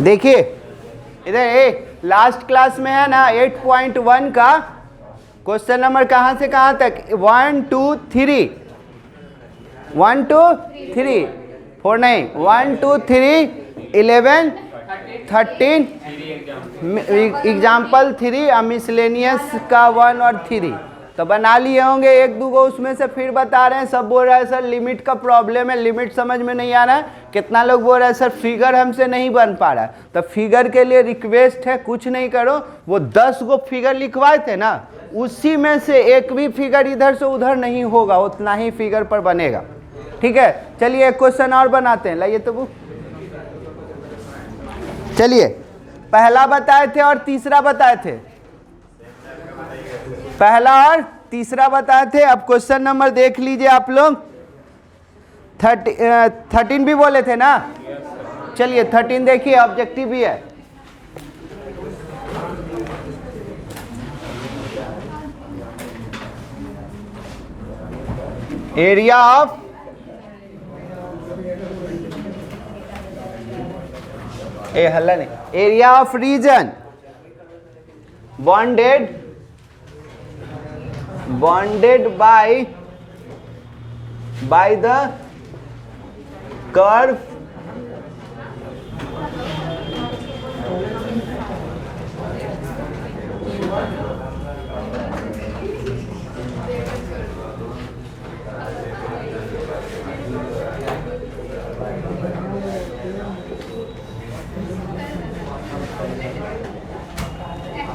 देखिए इधर last class में है ना 8.1 का क्वेश्चन नंबर कहाँ से कहाँ तक 1 2 3 1 2 3 4 नहीं 1 2 3 11 13 एग्जाम्पल 3 और मिसलेनियस का 1 और 3 तो बना लिए होंगे। एक दो गो उसमें से फिर बता रहे हैं। सब बोल रहा है सर लिमिट का प्रॉब्लम है, लिमिट समझ में नहीं आ रहा है। कितना लोग बोल रहा है सर फिगर हमसे नहीं बन पा रहा है। तो फिगर के लिए रिक्वेस्ट है, कुछ नहीं करो, वो 10 गो फिगर लिखवाए थे ना, उसी में से एक भी फिगर इधर से उधर नहीं होगा, उतना ही फिगर पर बनेगा। ठीक है, चलिए एक क्वेश्चन और बनाते हैं। लाइए तो वो चलिए पहला बताए थे और तीसरा बताए थे, पहला और तीसरा बताए थे। अब क्वेश्चन नंबर देख लीजिए आप लोग। 13 भी बोले थे ना। चलिए 13 देखिए, ऑब्जेक्टिव भी है। एरिया ऑफ हल्ला नहीं, area of region bonded by the curve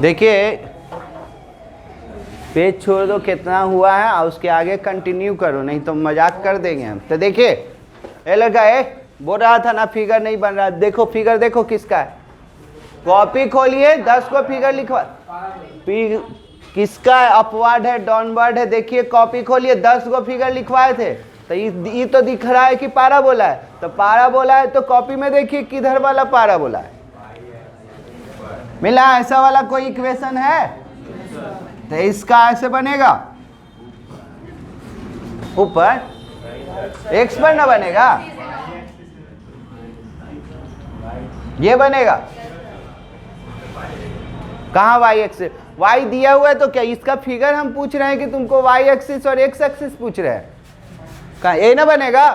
देखिए पेज छोड़ दो कितना हुआ है और उसके आगे कंटिन्यू करो, नहीं तो मजाक कर देंगे हम। तो देखिए ये लगा है, बोल रहा था ना फिगर नहीं बन रहा। देखो फिगर देखो किसका है, कॉपी खोलिए 10 को फिगर लिखवा, किसका है, अपवर्ड है डाउनवर्ड है। देखिए कॉपी खोलिए 10 को फिगर लिखवाए थे। तो ये तो दिख रहा है कि पाराबोला है, तो पाराबोला है तो कॉपी में देखिए किधर वाला पाराबोला है। मिला ऐसा वाला कोई इक्वेशन है? तो इसका ऐसे बनेगा, ऊपर एक्स पर ना बनेगा, ये बनेगा। कहाँ वाई एक्सिस, वाई दिया हुआ है तो क्या इसका फिगर हम पूछ रहे हैं कि तुमको वाई एक्सिस और एक्स एक्सिस पूछ रहे हैं? कहाँ ये ना बनेगा?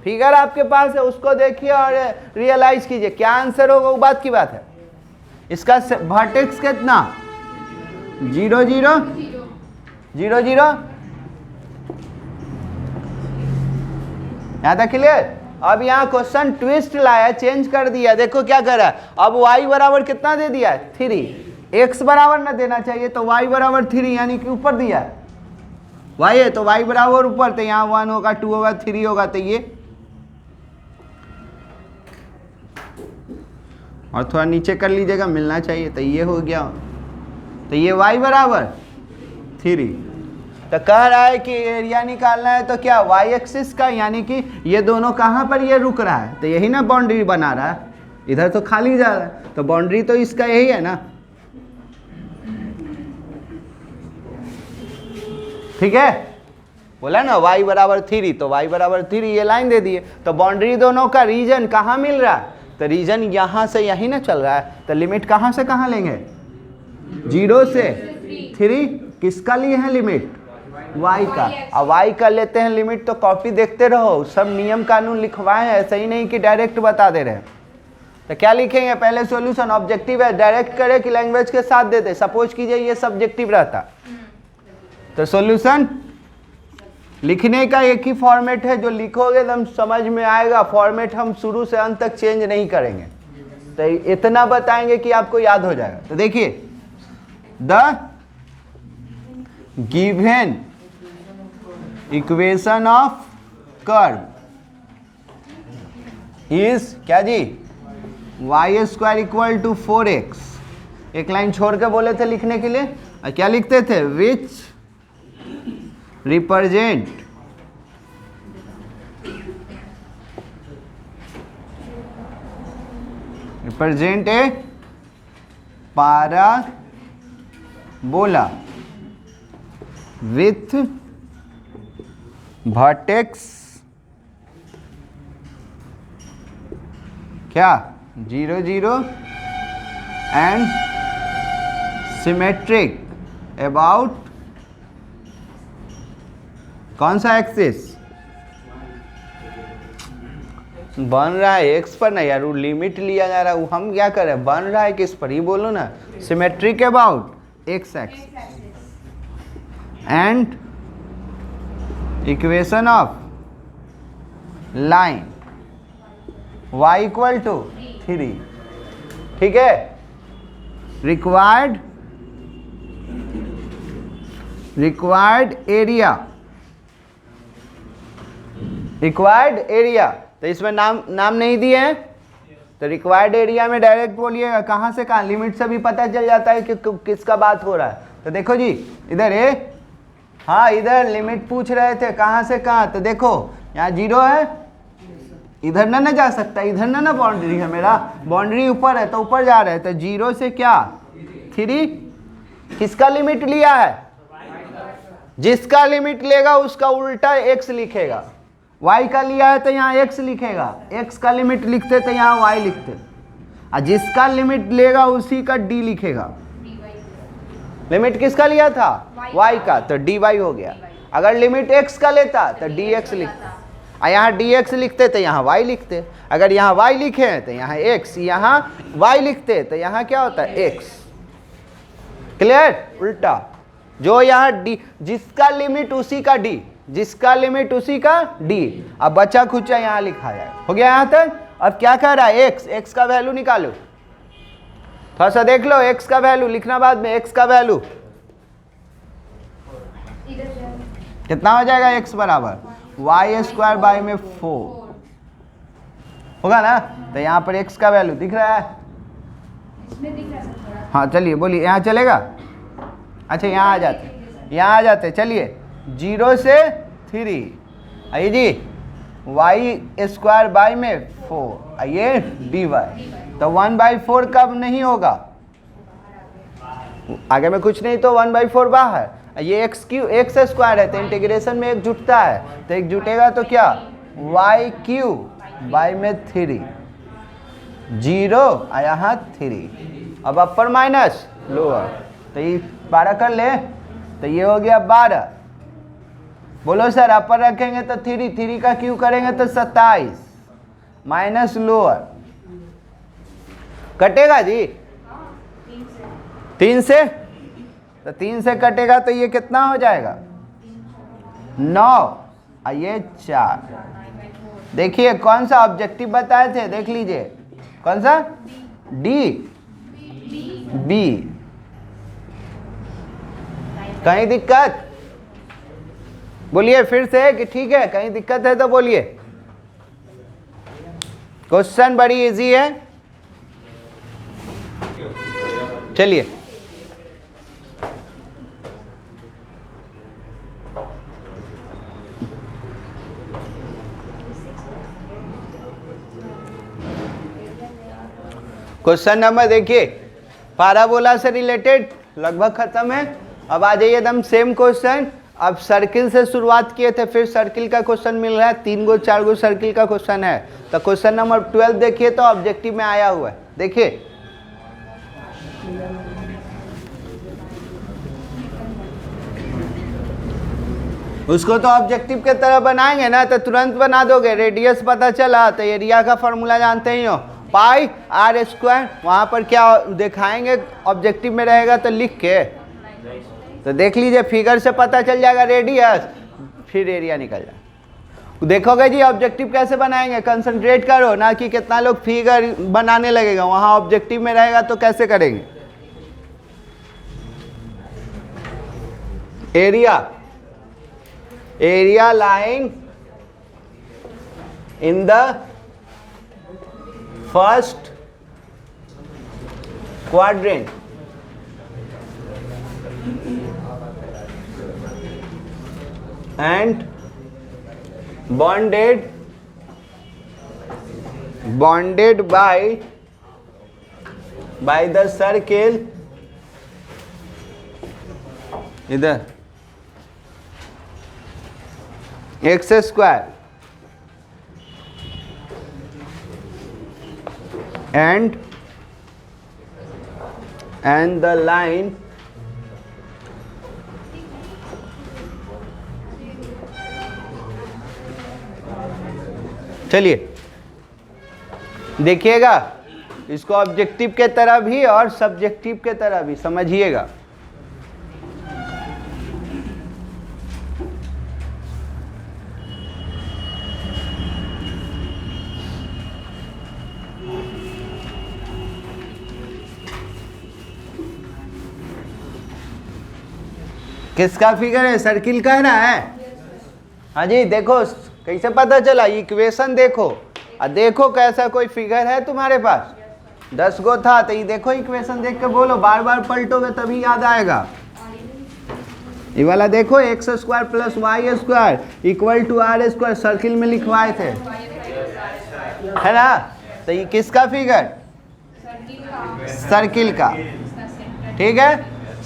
फिगर आपके पास है, उसको देखिए और रियलाइज कीजिए क्या आंसर होगा, वो बात की बात है। इसका वर्टेक्स कितना 0 0 0 0, यहाँ तक क्लियर। अब यहाँ क्वेश्चन ट्विस्ट लाया, चेंज कर दिया। देखो क्या कर रहा है, अब y बराबर कितना दे दिया है 3, x बराबर ना देना चाहिए तो y बराबर 3 यानी कि ऊपर दिया है, y है तो y बराबर ऊपर, तो यहाँ 1 होगा 2 होगा 3 होगा, तो ये और थोड़ा नीचे कर लीजिएगा, मिलना चाहिए। तो ये हो गया, तो ये y बराबर 3। तो कह रहा है कि एरिया निकालना है तो क्या y एक्सिस का, यानी कि ये दोनों कहाँ पर ये रुक रहा है, तो यही ना बाउंड्री बना रहा है, इधर तो खाली जा रहा है, तो बाउंड्री तो इसका यही है ना। ठीक है, बोला ना y बराबर 3, तो y बराबर 3 ये लाइन दे दिए। तो बाउंड्री दोनों का रीजन कहाँ मिल रहा है, तो रीजन यहाँ से यही ना चल रहा है। तो लिमिट कहाँ से कहाँ लेंगे, 0 से 3। किसका लिए है लिमिट, y का। अब y का लेते हैं लिमिट, तो कॉपी देखते रहो, सब नियम कानून लिखवाए हैं, ऐसा ही नहीं कि डायरेक्ट बता दे रहे हैं। तो क्या लिखेंगे, पहले सॉल्यूशन ऑब्जेक्टिव है, डायरेक्ट करे कि लैंग्वेज के साथ दे दे। सपोज कीजिए ये सब्जेक्टिव रहता, तो सॉल्यूशन लिखने का एक ही फॉर्मेट है, जो लिखोगे एकदम समझ में आएगा। फॉर्मेट हम शुरू से अंत तक चेंज नहीं करेंगे, तो इतना बताएंगे कि आपको याद हो जाएगा। तो देखिए the given equation of curve is क्या जी, y square equal to 4x। एक लाइन छोड़ के बोले थे लिखने के लिए, क्या लिखते थे, विच represent A parabola with vertex क्या 0 0 एंड सिमेट्रिक अबाउट कौन सा एक्सिस बन रहा है एक्स पर ना यार, वो लिमिट लिया जा रहा है, वो हम क्या कर रहे हैं, बन रहा है किस पर, ये बोलो ना, symmetric about X axis and equation of line y equal to 3, ठीक है। रिक्वायर्ड एरिया, तो इसमें नाम नहीं दिए हैं, तो रिक्वायर्ड एरिया में डायरेक्ट बोलिएगा, कहाँ से कहाँ, लिमिट से भी पता चल जाता है कि किसका बात हो रहा है। तो देखो जी इधर हाँ इधर लिमिट पूछ रहे थे कहाँ से कहाँ, तो देखो यहाँ 0 है, इधर ना जा सकता, इधर ना बाउंड्री है, मेरा बाउंड्री ऊपर है तो ऊपर जा रहे हैं, तो 0 से क्या 3, किसका लिमिट लिया है, जिसका लिमिट लेगा उसका उल्टा x लिखेगा, y का लिया है तो यहाँ x लिखेगा, x का लिमिट लिखते तो यहाँ y लिखते, और जिसका लिमिट लेगा उसी का d लिखेगा। लिमिट किसका लिया था, y का, तो dy हो गया। अगर लिमिट x का लेता तो dx लिखता, और यहाँ dx लिखते तो यहाँ y लिखते, अगर यहाँ y लिखे तो यहाँ x, यहाँ y लिखते तो यहाँ क्या होता है x। क्लियर, उल्टा, जो यहाँ d, जिसका लिमिट उसी का d, जिसका लिमिट उसी का d, अब बचा खुचा यहाँ लिखा जाए, हो गया यहाँ तक। अब क्या कह रहा है, x का वैल्यू निकालो, थोड़ा सा देख लो, x का वैल्यू लिखना बाद में, x का वैल्यू कितना हो जाएगा, x बराबर y स्क्वायर बाई में 4 होगा ना, तो यहाँ पर x का वैल्यू दिख रहा है, हाँ चलिए बोलिए, यहाँ चलेगा, अच्छा यहाँ आ जाते, चलिए 0 से 3, आइए जी y स्क्वायर बाई में 4, आइए dy, तो 1/4 कब नहीं होगा, आगे में कुछ नहीं तो 1/4 बाहर, ये x स्क्वायर है तो इंटीग्रेशन में एक जुटता है, तो एक जुटेगा तो क्या y³ बाई में 3, 0 यहाँ 3, अब अपर माइनस लोअर, तो ये 12 कर ले, तो ये हो गया 12, बोलो सर अपर रखेंगे तो 3 का क्यू करेंगे तो 27 माइनस लोअर, कटेगा जी 3 से, तो 3 से कटेगा तो ये कितना हो जाएगा 9, और ये 4। देखिए कौन सा ऑब्जेक्टिव बताए थे, देख लीजिए कौन सा, डी बी, कहीं दिक्कत, बोलिए फिर से कि ठीक है, कहीं दिक्कत है तो बोलिए। क्वेश्चन बड़ी इजी है, चलिए क्वेश्चन नंबर देखिए, पैराबोला से रिलेटेड लगभग खत्म है। अब आ जाइए एकदम सेम क्वेश्चन, अब सर्किल से शुरुआत किए थे, फिर सर्किल का क्वेश्चन मिल रहा है, 3 गो 4 गो सर्किल का क्वेश्चन है। तो क्वेश्चन नंबर 12 देखिए, तो ऑब्जेक्टिव में आया हुआ है, देखिए उसको तो ऑब्जेक्टिव के तरह बनाएंगे ना तो तुरंत बना दोगे। रेडियस पता चला तो एरिया का फॉर्मूला जानते ही हो, पाई आर स्क्वायर, वहाँ पर क्या दिखाएंगे ऑब्जेक्टिव में रहेगा तो लिख के, तो देख लीजिए फिगर से पता चल जाएगा रेडियस, फिर एरिया निकल जाए। देखोगे जी ऑब्जेक्टिव कैसे बनाएंगे, कंसंट्रेट करो ना कि कितना लोग फिगर बनाने लगेगा, वहाँ ऑब्जेक्टिव में रहेगा तो कैसे करेंगे। Area lying in the first quadrant and bonded by the circle इधर x square and the line चलिए देखिएगा, इसको ऑब्जेक्टिव के तरह भी और सब्जेक्टिव के तरह भी समझिएगा। किसका फिगर है? सर्किल कह रहा है। हाँ जी, देखो कैसे पता चला, इक्वेशन देखो और देखो कैसा कोई फिगर है तुम्हारे पास। 10 गो था तो ये देखो इक्वेशन देख के बोलो, बार बार पलटोगे तभी याद आएगा। ये वाला देखो, X square plus Y square equal to R square circle में लिखवाए थे, है ना? तो ये किसका फिगर? सर्किल का। ठीक है,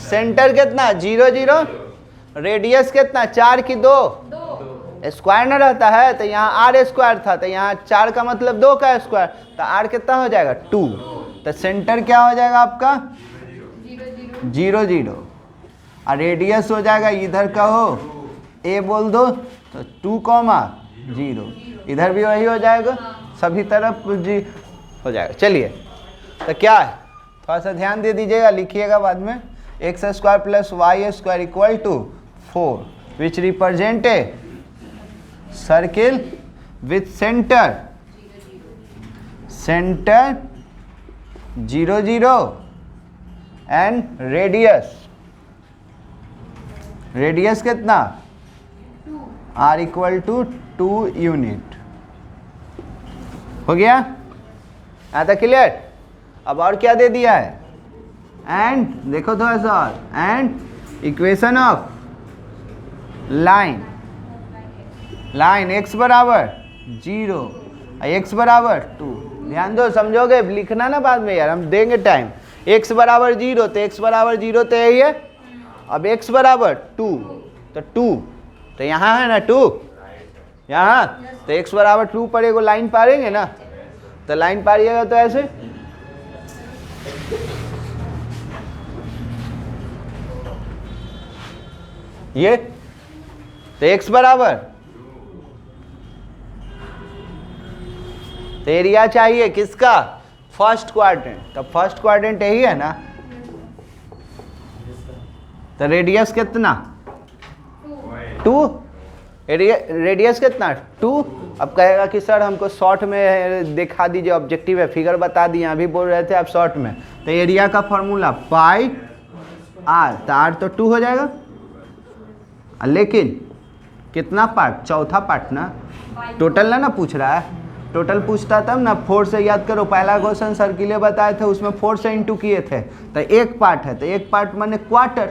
सेंटर कितना? 0 0, रेडियस कितना? 4 की 2, स्क्वायर ना रहता है तो यहाँ आर स्क्वायर था, तो यहाँ 4 का मतलब 2 का स्क्वायर, तो आर कितना हो जाएगा? 2। तो सेंटर क्या हो जाएगा आपका? 0 0, और रेडियस हो जाएगा, इधर का हो ए बोल दो तो 2, 0, इधर भी वही हो जाएगा, सभी तरफ जी हो जाएगा। चलिए, तो क्या है, थोड़ा सा ध्यान दे दीजिएगा, लिखिएगा बाद में। X square plus Y square equal to 4 which represent a circle with centre 0 0 and radius कितना? R equal to 2 unit. हो गया? यहाँ तक क्लियर? अब और क्या दे दिया है? एंड देखो थोड़ा सा और, and equation of line x बराबर 0 x बराबर 2। ध्यान दो, समझोगे? लिखना ना बाद में यार, हम देंगे टाइम। x बराबर 0 तो x बराबर 0 तो यही है। अब x बराबर 2 तो 2 तो यहाँ है ना 2, यहाँ तो x बराबर 2 पर एगो लाइन पारेंगे ना, तो लाइन पारिएगा तो ऐसे, ये तो x बराबर, तो एरिया चाहिए किसका? फर्स्ट क्वाड्रेंट, तो फर्स्ट क्वाड्रेंट यही है ना, तो रेडियस कितना? 2, रेडियस कितना? 2। अब कहेगा कि सर हमको शॉर्ट में दिखा दीजिए, ऑब्जेक्टिव है, फिगर बता दिए, अभी बोल रहे थे आप शॉर्ट में। तो एरिया का फॉर्मूला पाई आर, तो आर तो 2 हो जाएगा, लेकिन कितना पार्ट? चौथा पार्ट ना, टोटल ना पूछ रहा है। टोटल पूछता तब ना, 4 से याद करो, पहला क्वेश्चन सर्किले बताए थे, उसमें 4 से इंटू किए थे, तो एक पार्ट है, तो एक पार्ट माने क्वार्टर,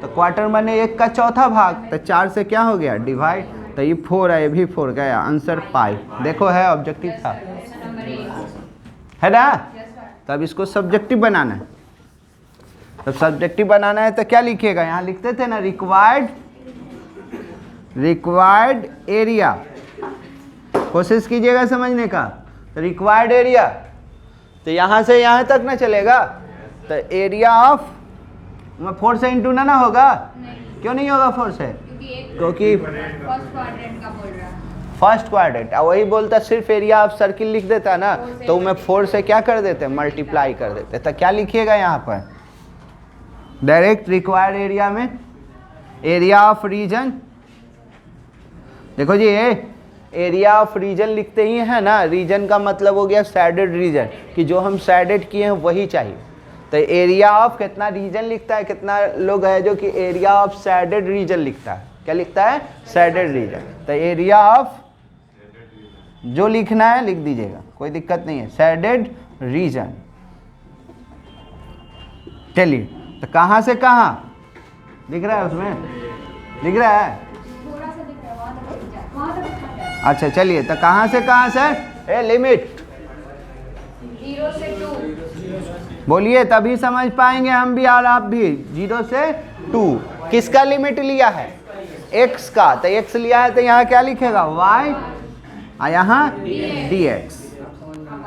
तो क्वार्टर माने 1 का चौथा भाग, तो 4 से क्या हो गया? डिवाइड, तो ये 4 है, ये भी 4 गया, आंसर पाई। देखो है, ऑब्जेक्टिव था, है ना? तब इसको सब्जेक्टिव बनाना है। तो सब्जेक्टिव बनाना है तो क्या लिखिएगा? यहाँ लिखते थे ना, रिक्वायर्ड एरिया, कोशिश कीजिएगा समझने का। तो रिक्वायर्ड एरिया, तो यहाँ से यहाँ तक ना चलेगा, तो एरिया ऑफ 4 से इंटू ना होगा। क्यों नहीं होगा 4 से? क्योंकि फर्स्ट क्वाड्रेंट, वही बोलता सिर्फ एरिया ऑफ सर्किल लिख देता ना, तो मैं 4 से क्या कर देते? मल्टीप्लाई कर देते। तो क्या लिखिएगा यहाँ पर? डायरेक्ट रिक्वायर्ड एरिया में एरिया ऑफ रीजन, देखो जी, एरिया ऑफ रीजन लिखते ही है ना, रीजन का मतलब हो गया शेडेड रीजन, कि जो हम शेडेड किए हैं वही चाहिए। तो एरिया ऑफ कितना रीजन लिखता है, कितना लोग है जो कि एरिया ऑफ शेडेड रीजन लिखता है? क्या लिखता है? Shaded region. तो एरिया ऑफ जो लिखना है लिख दीजिएगा, कोई दिक्कत नहीं है, शेडेड रीजन। चलिए, तो कहाँ से कहाँ दिख रहा है? उसमें दिख रहा है? अच्छा चलिए, तो कहाँ से कहाँ सर? लिमिट 0 से 2 बोलिए, तभी समझ पाएंगे हम भी और आप भी। 0 से 2 किसका लिमिट लिया है? x का, तो x लिया है तो यहाँ क्या लिखेगा? y, और यहाँ dx।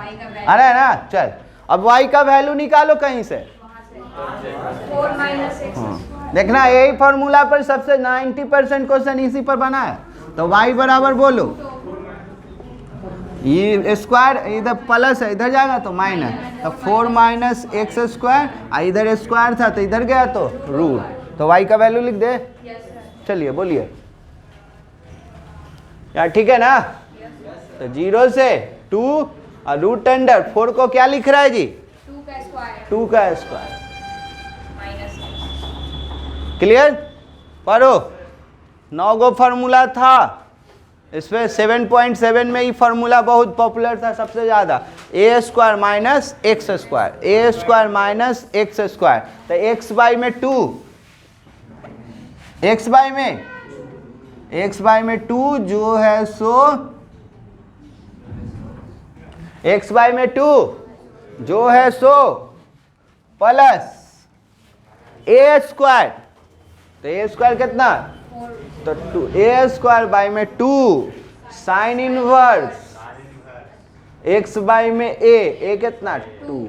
y का वैल्यू आ रहा है ना? चल अब y का वैल्यू निकालो कहीं से। वहाँ से 4 माइनस एक्स देखना यही फॉर्मूला पर सबसे 90% क्वेश्चन इसी पर बना है। तो y बराबर बोलो, ये स्क्वायर इधर प्लस है, इधर जाएगा तो माइनस, तो 4 माइनस एक्स स्क्वायर, इधर स्क्वायर था तो इधर गया तो रूट, तो y का वैल्यू लिख दे। यस सर चलिए बोलिए यार, ठीक है ना? तो 0 से 2 और रूट अंडर 4 को क्या लिख रहा है जी? 2 का स्क्वायर 2 का स्क्वायर। Minus x clear? पढ़ो, 9 गो फार्मूला था इसमें, 7.7 में ये फार्मूला बहुत पॉपुलर था सबसे ज़्यादा, ए स्क्वायर माइनस एक्स स्क्वायर, ए स्क्वायर माइनस एक्स स्क्वायर। तो एक्स बाई में 2, एक्स बाई में 2 जो है सो, एक्स बाई में 2 जो है सो प्लस ए स्क्वायर, तो ए स्क्वायर कितना? 4 तो 2 ए स्क्वायर बाई में 2 साइन इनवर्स एक्स बाई में ए कितना? 2।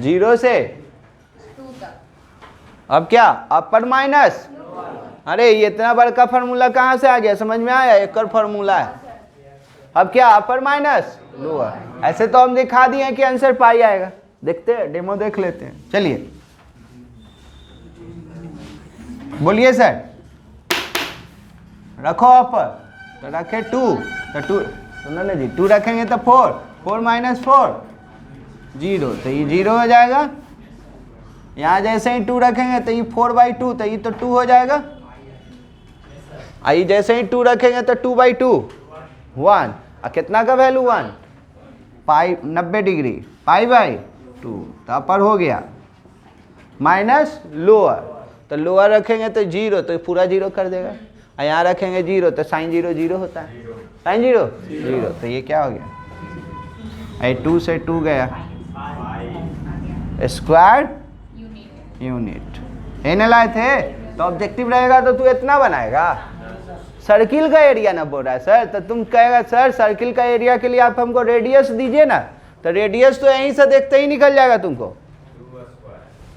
0 से 2 तक अब क्या? अपर माइनस। अरे ये इतना बड़का फार्मूला कहाँ से आ गया? समझ में आया? एक और फार्मूला है। अब क्या? अपर माइनस लोअर। ऐसे तो हम दिखा दिए कि आंसर पाई आएगा, देखते हैं, डेमो देख लेते हैं। चलिए बोलिए सर। रखो अपर, तो रखे 2, तो 2 सुनो ना जी, 2 रखेंगे तो 4, 4 माइनस 4 0, तो ये 0 हो जाएगा। यहाँ जैसे ही 2 रखेंगे तो ये 4/2, तो ये तो 2 हो जाएगा। आई जैसे ही 2 रखेंगे तो 2/2 1, और कितना का वैल्यू 1? पाई 90 डिग्री, पाई/2, तो अपर हो गया। माइनस लोअर, तो लोअर रखेंगे तो 0, तो पूरा 0 कर देगा, और यहाँ रखेंगे 0 तो साइन 0 0 होता है, साइन 0 0, तो ये क्या हो गया? 2 से 2 गया, स्क्वायर यूनिट। एन लाए थे तो ऑब्जेक्टिव रहेगा तो तू इतना बनाएगा। सर्किल का एरिया ना बोल रहा है सर, तो तुम कहेगा सर सर्किल का एरिया के लिए आप हमको रेडियस दीजिए ना, तो रेडियस तो यहीं से देखते ही निकल जाएगा तुमको,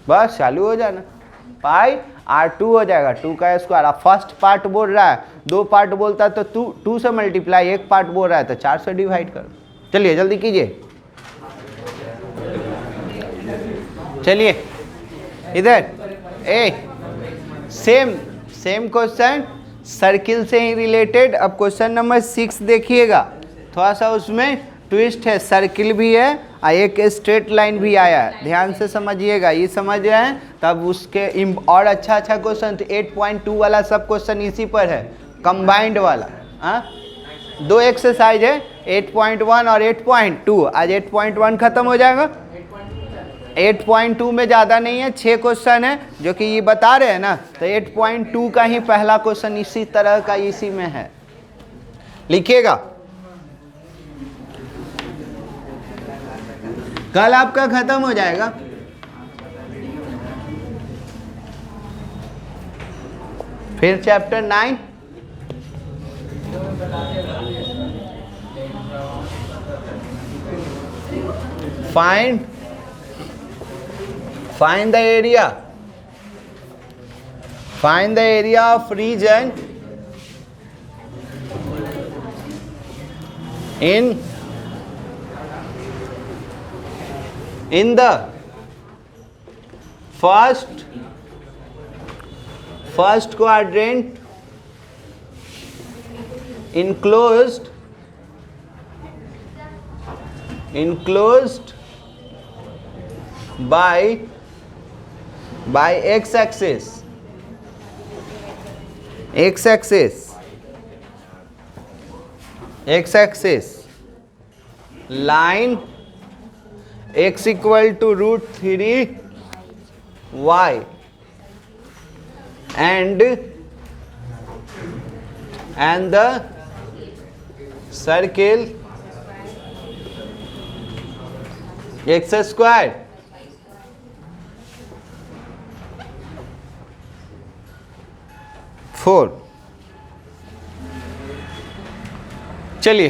बस चालू हो जाना। पाई R2 हो जाएगा 2 का स्क्वायर। अब फर्स्ट पार्ट बोल रहा है, 2 पार्ट बोलता है तो 2 से मल्टीप्लाई, 1 पार्ट बोल रहा है तो 4 से डिवाइड कर। चलिए जल्दी कीजिए। चलिए इधर सेम क्वेश्चन सर्किल से ही रिलेटेड। अब क्वेश्चन नंबर 6 देखिएगा, थोड़ा सा उसमें ट्विस्ट है, सर्किल भी है और एक स्ट्रेट लाइन भी आया है, ध्यान से समझिएगा। ये समझ रहे हैं तब उसके और अच्छा क्वेश्चन, तो 8.2 वाला सब क्वेश्चन इसी पर है, कंबाइंड वाला। हाँ 2 एक्सरसाइज है, 8.1 और 8.2। आज 8.1 खत्म हो जाएगा, 8.2 में ज़्यादा नहीं है, 6 क्वेश्चन है जो कि ये बता रहे हैं ना, तो 8.2 का ही पहला क्वेश्चन इसी तरह का इसी में है, लिखिएगा। कल आपका खत्म हो जाएगा। फिर chapter 9 find the area of region in the first quadrant enclosed by x-axis line x equal to √3 y and the circle x square चलिए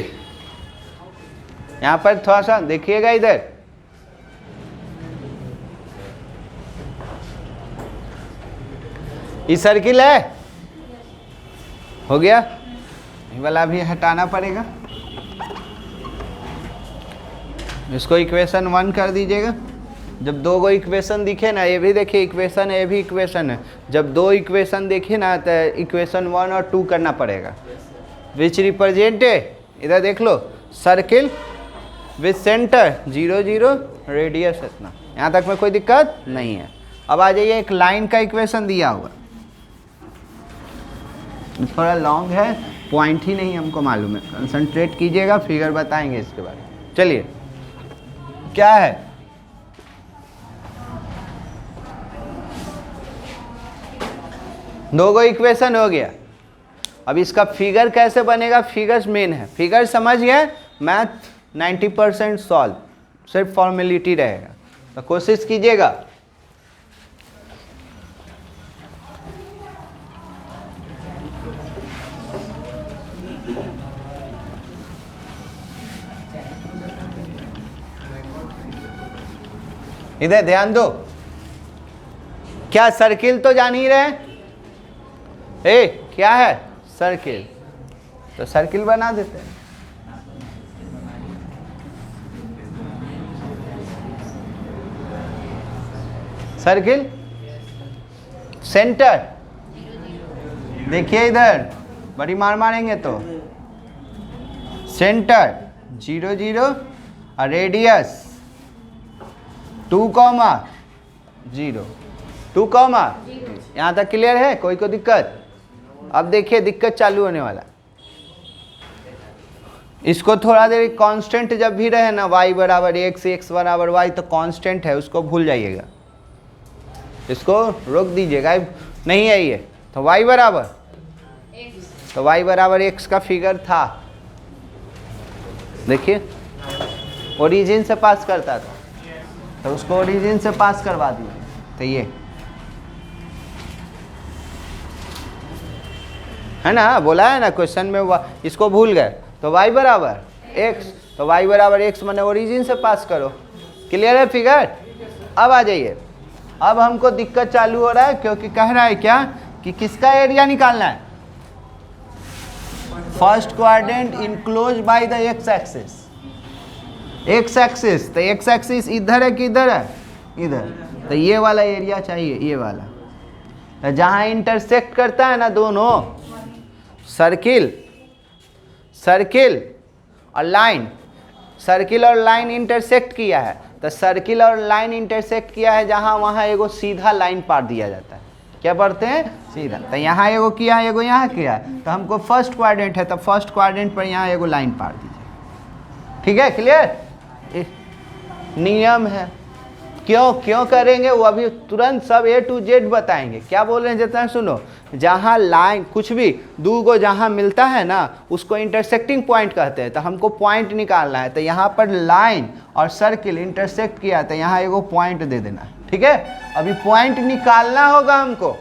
यहाँ पर थोड़ा सा देखिएगा इधर, ये सर्किल है, हो गया, ये वाला भी हटाना पड़ेगा, इसको इक्वेशन 1 कर दीजिएगा। जब दो गो इक्वेशन दिखे ना, ये भी देखिए इक्वेशन है, ये भी इक्वेशन है, जब दो इक्वेशन देखे ना तो इक्वेशन 1 और 2 करना पड़ेगा। विच रिप्रेजेंट, इधर देख लो, सर्किल विथ सेंटर 0 0 रेडियस इतना, यहाँ तक में कोई दिक्कत नहीं है। अब आ जाइए, एक लाइन का इक्वेशन दिया हुआ, थोड़ा लॉन्ग है, पॉइंट ही नहीं हमको मालूम है, कंसंट्रेट कीजिएगा, फिगर बताएंगे इसके बारे में। चलिए क्या है, दो गो इक्वेशन हो गया। अब इसका फिगर कैसे बनेगा, फिगर्स मेन है, फिगर समझ गए, मैथ 90% सॉल्व, सिर्फ फॉर्मेलिटी रहेगा, तो कोशिश कीजिएगा। इधर ध्यान दो, क्या सर्किल तो जान ही रहे, क्या है सर्किल, तो सर्किल बना देते हैं। सर्किल सेंटर, देखिए इधर बड़ी मार मारेंगे तो सेंटर 0 0 और रेडियस 2 0 2 यहाँ तक क्लियर है, कोई को दिक्कत? अब देखिए दिक्कत चालू होने वाला, इसको थोड़ा देर कांस्टेंट जब भी रहे ना, y बराबर x, x बराबर y, तो कांस्टेंट है, उसको भूल जाइएगा, इसको रोक दीजिएगा, नहीं है ये, तो y बराबर x, तो y बराबर x का फिगर था, देखिए ओरिजिन से पास करता था, तो उसको ओरिजिन से पास करवा दीजिए, तो ये है ना, बोला है ना क्वेश्चन में, इसको भूल गए, तो y बराबर x, तो y बराबर x मैंने ओरिजिन से पास करो, क्लियर है फिगर? अब आ जाइए, अब हमको दिक्कत चालू हो रहा है, क्योंकि कह रहा है क्या कि किसका एरिया निकालना है, first quadrant enclose by the x axis, x axis, तो x एक्सिस इधर है कि इधर है, इधर, तो ये वाला एरिया चाहिए, ये वाला, तो जहाँ इंटरसेक्ट करता है ना दोनों, सर्किल, सर्किल और लाइन, सर्किल और लाइन इंटरसेक्ट किया है, तो सर्किल और लाइन इंटरसेक्ट किया है जहाँ, वहाँ एगो सीधा लाइन पार दिया जाता है, क्या पढ़ते हैं, सीधा, तो यहाँ एगो किया है, एगो यहाँ किया है, तो हमको फर्स्ट क्वाड्रेंट है, तो फर्स्ट क्वाड्रेंट पर यहाँ एगो लाइन पार दीजिए, ठीक है, क्लियर? नियम है, क्यों करेंगे वो अभी तुरंत सब A to Z बताएंगे। क्या बोल रहे हैं जितना सुनो, जहाँ लाइन कुछ भी दो गो जहाँ मिलता है ना, उसको इंटरसेक्टिंग पॉइंट कहते हैं, तो हमको पॉइंट निकालना है, तो यहाँ पर लाइन और सर्किल इंटरसेक्ट किया, तो यहाँ एगो पॉइंट दे देना, ठीक है? अभी पॉइंट निकालना होगा हमको,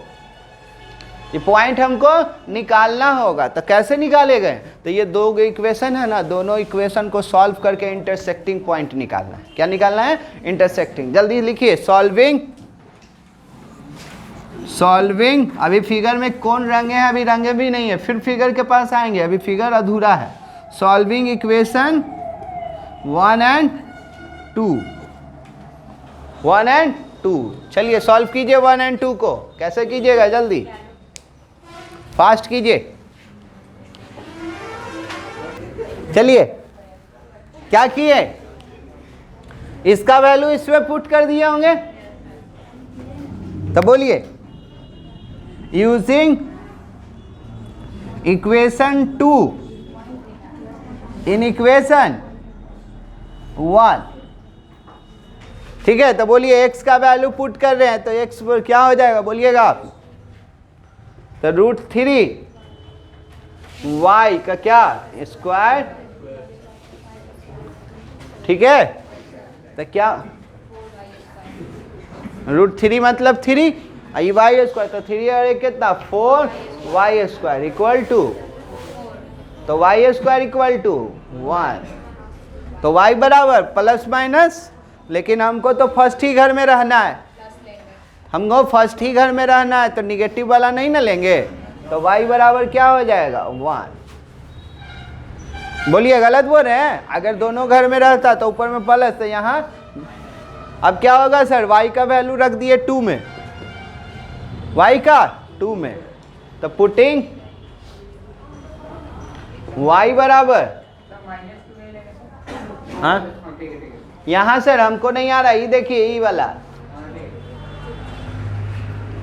ये पॉइंट हमको निकालना होगा, तो कैसे निकाले गए, तो ये दो इक्वेशन है ना, दोनों इक्वेशन को सॉल्व करके इंटरसेक्टिंग पॉइंट निकालना है। क्या निकालना है? इंटरसेक्टिंग। जल्दी लिखिए, सॉल्विंग, सॉल्विंग, अभी फिगर में कौन रंगे हैं, अभी रंगे भी नहीं है, फिर फिगर के पास आएंगे, अभी फिगर अधूरा है। सॉल्विंग इक्वेशन 1 and 2, 1 and 2, चलिए सॉल्व कीजिए 1 and 2 को, कैसे कीजिएगा, जल्दी फास्ट कीजिए, चलिए क्या किए, इसका वैल्यू इसमें पुट कर दिए होंगे, तो बोलिए, यूजिंग इक्वेशन 2 इन इक्वेशन 1, ठीक है, तो बोलिए x का वैल्यू पुट कर रहे हैं, तो x पर क्या हो जाएगा बोलिएगा आप, तो √3 y का क्या स्क्वायर, ठीक है, तो क्या √3 मतलब 3, ये y स्क्वायर, तो 3 और एक कितना 4y स्क्वायर इक्वल टू, तो y स्क्वायर इक्वल टू 1, तो y बराबर प्लस माइनस, लेकिन हमको तो फर्स्ट ही घर में रहना है, प्लस लेंगे। हमको फर्स्ट ही घर में रहना है, तो निगेटिव वाला नहीं ना लेंगे, तो y बराबर क्या हो जाएगा 1। बोलिए गलत बोल रहे हैं? अगर दोनों घर में रहता तो ऊपर में प्लस, तो यहाँ अब क्या होगा सर, y का वैल्यू रख दिए 2 में, y का 2 में, तो पुटिंग y बराबर, हाँ यहाँ सर हमको नहीं आ रहा, ये देखिए ये वाला,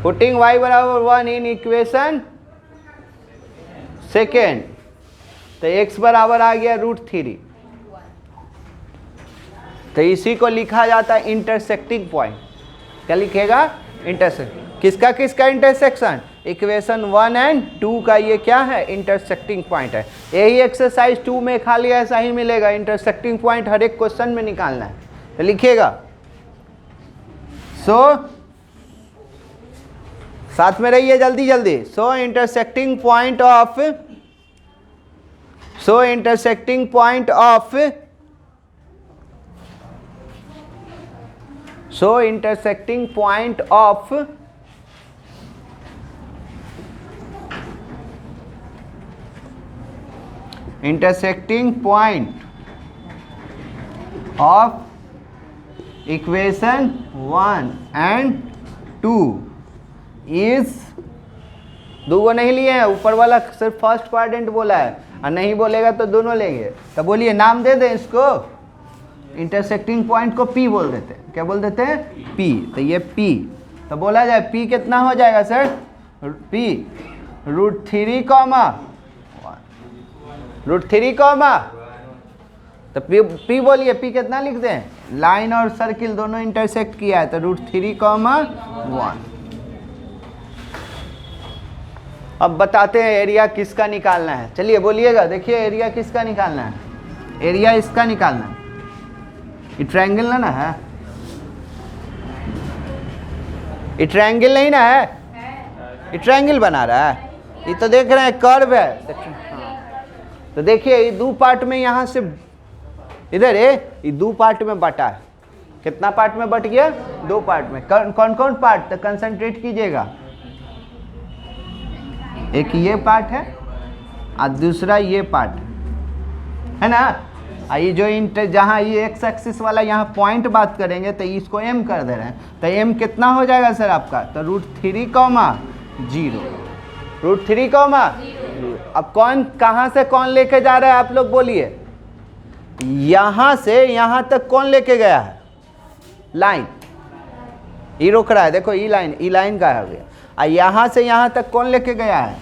पुटिंग y बराबर 1 इन इक्वेशन सेकेंड, तो x बराबर आ गया √3, तो इसी को लिखा जाता है इंटरसेक्टिंग पॉइंट। क्या लिखेगा? इंटरसेक्ट, किसका किसका इंटरसेक्शन, इक्वेशन 1 एंड 2 का ये क्या है, इंटरसेक्टिंग पॉइंट है। यही एक्सरसाइज 2 में खाली ऐसा ही मिलेगा, इंटरसेक्टिंग पॉइंट हर एक क्वेश्चन में निकालना है, तो लिखिएगा। साथ में रहिए जल्दी जल्दी। So intersecting point of intersecting point of equation 1 and 2 is, दो को नहीं लिए हैं, ऊपर वाला सिर्फ फर्स्ट क्वाड्रेंट बोला है, और नहीं बोलेगा तो दोनों लेंगे। तो बोलिए नाम दे दें इसको, इंटरसेक्टिंग पॉइंट को P बोल देते हैं। क्या बोल देते हैं? P। तो ये P, तो बोला जाए P कितना हो जाएगा सर, P √3, तो P बोलिए, P कितना लिख दें, लाइन और सर्किल दोनों इंटरसेक्ट किया है, तो √3, 1। अब बताते हैं एरिया किसका निकालना है। चलिए बोलिएगा, देखिए एरिया किसका निकालना है, एरिया इसका निकालना है। ये ट्रायंगल ना है, ये ट्रायंगल नहीं ना है, ये ट्रायंगल बना रहा है, ये तो देख रहे हैं कर्व है। तो देखिए ये दो पार्ट में, यहाँ से इधर ये दो पार्ट में बटा है। कितना पार्ट में बट गया? 2 पार्ट में। कौन कौन पार्ट? तो कंसंट्रेट कीजिएगा, एक ये पार्ट है और दूसरा ये पार्ट है ना। ये जो जहाँ ये एक्स एक्सिस वाला यहाँ पॉइंट बात करेंगे तो इसको m कर दे रहे हैं, तो m कितना हो जाएगा सर आपका, तो √3, 0, √3, अब कौन कहाँ से कौन लेके जा रहा है आप लोग बोलिए, यहाँ से यहाँ तक कौन लेके गया है, लाइन, ये रोक रहा है, देखो ई लाइन का हो गया। और यहाँ से यहाँ तक कौन लेके गया है,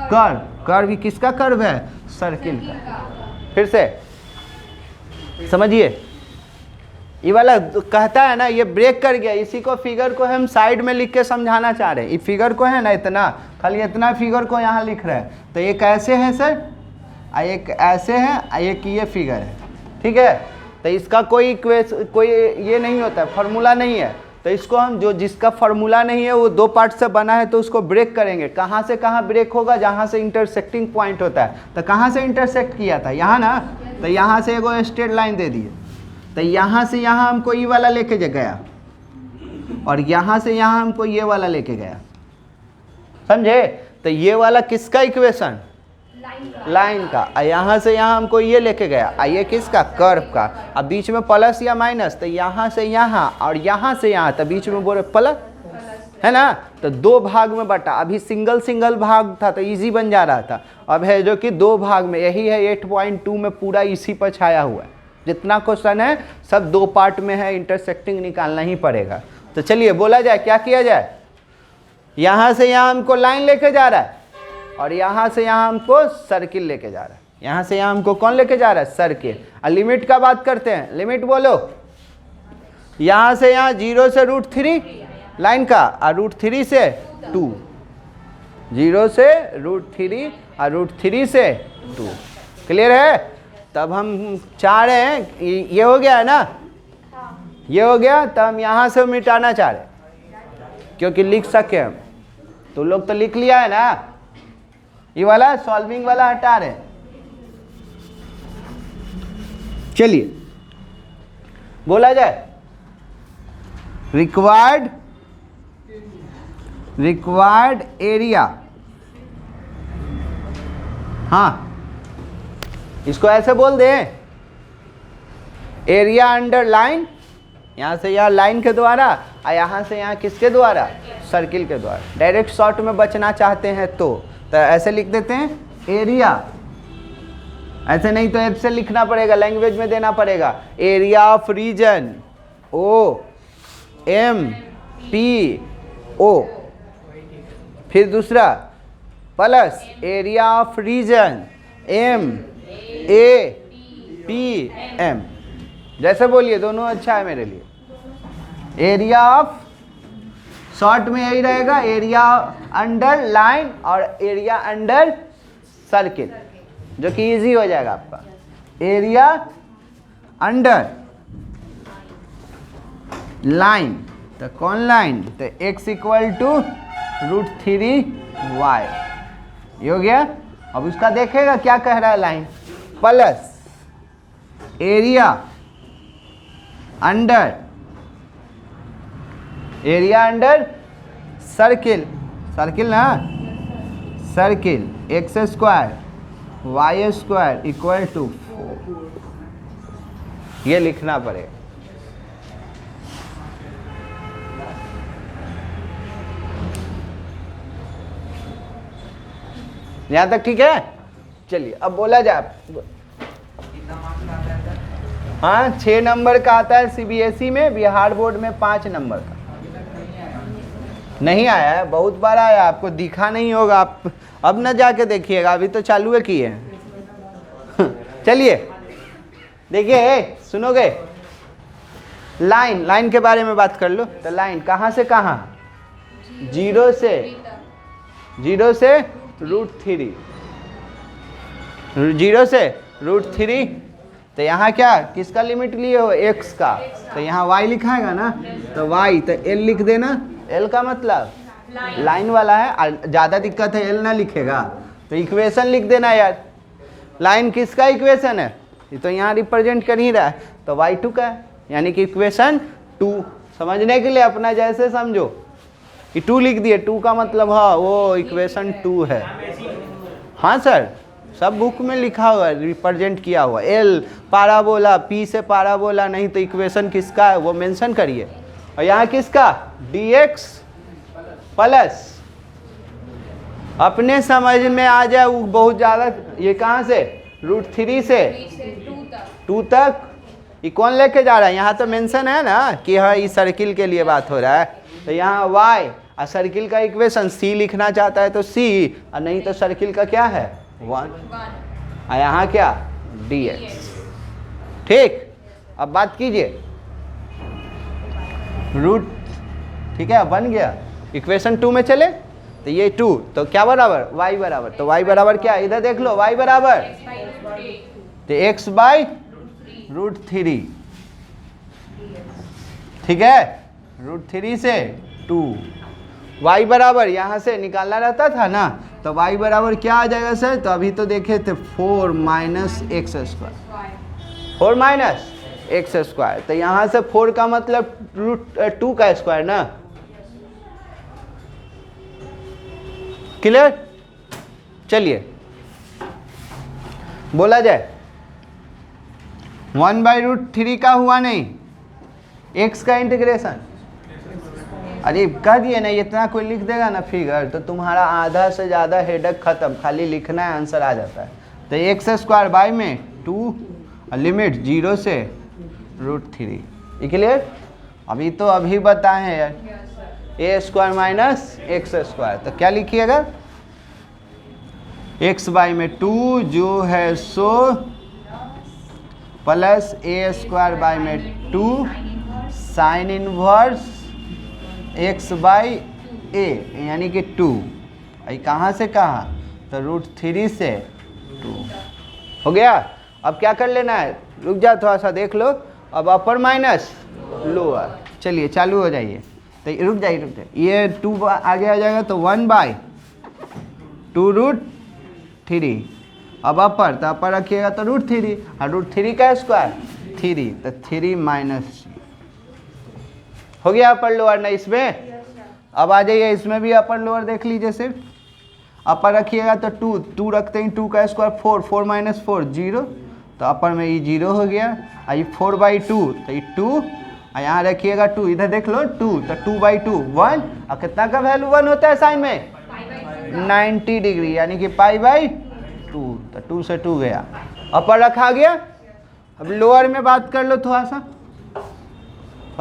कर्व, कर्व भी किसका कर्व है, सर्किल का। फिर से समझिए, ये वाला कहता है ना, ये ब्रेक कर गया, इसी को फिगर को हम साइड में लिख के समझाना चाह रहे हैं। ये फिगर को है ना, इतना खाली इतना फिगर को यहाँ लिख रहे हैं, तो एक ऐसे है सर, एक ऐसे है, एक ये फिगर है, ठीक है। तो इसका कोई ये नहीं होता है, फार्मूला नहीं है, तो इसको हम जिसका फार्मूला नहीं है वो 2 पार्ट से बना है, तो उसको ब्रेक करेंगे। कहाँ से कहाँ ब्रेक होगा, जहाँ से इंटरसेक्टिंग पॉइंट होता है। तो कहाँ से इंटरसेक्ट किया था, यहाँ ना, तो यहाँ से एगो स्ट्रेट लाइन दे दिए, तो यहाँ से यहाँ हमको ये वाला लेके गया, और यहाँ से यहाँ हमको ये वाला लेके गया, समझे। तो ये वाला किसका इक्वेशन, लाइन का, और यहाँ से यहाँ हमको ये लेके गया, और ये किसका, कर्व का। अब बीच में प्लस या माइनस, तो यहाँ से यहाँ और यहाँ से यहाँ, तो बीच में बोले प्लस, है ना। तो 2 भाग में बटा, अभी सिंगल भाग था तो इजी बन जा रहा था, अब है जो कि 2 भाग में, यही है 8.2 में पूरा इसी पर छाया हुआ है। जितना क्वेश्चन है सब 2 पार्ट में है, इंटरसेक्टिंग निकालना ही पड़ेगा। तो चलिए बोला जाए, क्या किया जाए, यहाँ से यहाँ हमको लाइन लेके जा रहा है, और यहाँ से यहाँ हमको सर्किल लेके जा रहा है। यहाँ से यहाँ हमको कौन लेके जा रहा है, सर्किल। और लिमिट का बात करते हैं, लिमिट बोलो। यहाँ से यहाँ 0 से √3 लाइन का, और √3 से 2, 0 से √3 और √3 से 2, क्लियर है। तब हम चाह रहे हैं, ये हो गया है ना, ये हो गया, तो हम यहाँ से मिटाना चाह रहे हैं, क्योंकि लिख सके हम। तो लोग तो लिख लिया है ना, ये वाला सॉल्विंग वाला हटा रहे। चलिए चलिए बोला जाए, रिक्वायर्ड एरिया, हाँ इसको ऐसे बोल दें, एरिया अंडर लाइन, यहाँ से यहाँ लाइन के द्वारा और यहाँ से यहाँ किसके द्वारा, सर्किल के द्वारा। डायरेक्ट शॉर्ट में बचना चाहते हैं तो ऐसे लिख देते हैं एरिया, ऐसे नहीं तो ऐसे लिखना पड़ेगा, लैंग्वेज में देना पड़ेगा, area of region O M P O, फिर दूसरा plus area of region M A P M, जैसे बोलिए दोनों अच्छा है मेरे लिए। एरिया ऑफ शॉर्ट में यही रहेगा, एरिया अंडर लाइन और एरिया अंडर सर्किल, जो कि इजी हो जाएगा आपका। एरिया अंडर लाइन, तो कौन लाइन, तो x इक्वल टू √3y, ये हो गया। अब उसका देखेगा क्या कह रहा है line, plus area under circle, circle ना, circle x² y² equal to 4, ये लिखना पड़ेगा। यहाँ तक ठीक है। चलिए अब बोला जाए, हाँ 6 नंबर का आता है सीबीएसई में, बिहार बोर्ड में 5 नंबर का नहीं आया है, बहुत बार आया, आपको दिखा नहीं होगा, आप अब न जाके देखिएगा, अभी तो चालू है किए हैं। चलिए देखिए, सुनोगे, लाइन के बारे में बात कर लो। तो लाइन कहाँ से कहाँ, 0 से √3, 0 से √3, तो यहाँ क्या किसका लिमिट लिए हो, x का, तो यहाँ y लिखाएगा ना, तो y तो l लिख देना, l का मतलब लाइन वाला है, ज़्यादा दिक्कत है l ना लिखेगा तो इक्वेशन लिख देना यार। लाइन किसका इक्वेशन है, ये तो यहाँ रिप्रेजेंट कर ही रहा है, तो y2 का है, यानी कि इक्वेशन 2। समझने के लिए अपना जैसे समझो कि 2 लिख दिए, 2 का मतलब हाँ वो इक्वेशन 2 है। हाँ सर, सब बुक में लिखा हुआ है, रिप्रेजेंट किया हुआ, एल पाराबोला, पी से पाराबोला, नहीं तो इक्वेशन किसका है वो मेंशन करिए। और यहाँ किसका, dx प्लस, अपने समझ में आ जाए वो बहुत ज़्यादा, ये कहाँ से, √3 से 2 तक, ये कौन लेके जा रहा है, यहाँ तो मेंशन है ना कि हाँ इस सर्किल के लिए बात हो रहा है, तो यहाँ y और सर्किल का इक्वेशन c लिखना चाहता है तो c, और नहीं तो सर्किल का क्या है 1, और यहाँ क्या dx। ठीक, अब बात कीजिए, रूट, ठीक है बन गया, इक्वेशन 2 में चले तो ये 2, तो क्या बराबर, y बराबर, तो y बराबर क्या, इधर देख लो, y बराबर तो x/√3, ठीक है, √3 से 2, y बराबर यहाँ से निकालना रहता था ना, तो y बराबर क्या आ जाएगा सर, तो अभी तो देखे थे 4 - x², 4 - x², तो यहाँ से 4 का मतलब √2 का स्क्वायर ना, क्लियर। चलिए बोला जाए 1/√3 का हुआ नहीं, x का इंटीग्रेशन, अरे कह दिए ना, इतना कोई लिख देगा ना फिगर तो तुम्हारा आधा से ज़्यादा हेडक खत्म, खाली लिखना है आंसर आ जाता है। तो x² बाय में 2 लिमिट 0 से √3, ये क्लियर। अभी तो अभी बताए हैं यार, a² - x², तो क्या लिखिएगा, x/2 जो है so plus a²/2 sine inverse x/a यानी कि 2, आई कहाँ से कहाँ, तो √3 से 2 हो गया। अब क्या कर लेना है, रुक जा थोड़ा सा देख लो, अब अपर माइनस लोअर, चलिए चालू हो जाइए, तो रुक जाइए, ये 2 आगे आ जाएगा तो 1/2√3, अब अपर, तो अपर रखिएगा तो √3, और √3 का स्क्वायर 3 तो 3 माइनस हो गया अपर लोअर ना इसमें। अब आ जाइए इसमें भी अपर लोअर देख लीजिए। सिर्फ अपर रखिएगा तो 2 रखते हैं, 2 का स्क्वायर 4, 4 माइनस 4 0, तो अपर में ये 0 हो गया। और ये 4/2 तो ये 2, और यहाँ रखिएगा 2, इधर देख लो 2, तो 2/2 1, और कितना का वैल्यू 1 होता है साइन में 90 डिग्री, यानी कि π/2, तो 2 से 2 गया, अपर रखा गया। अब लोअर में बात कर लो थोड़ा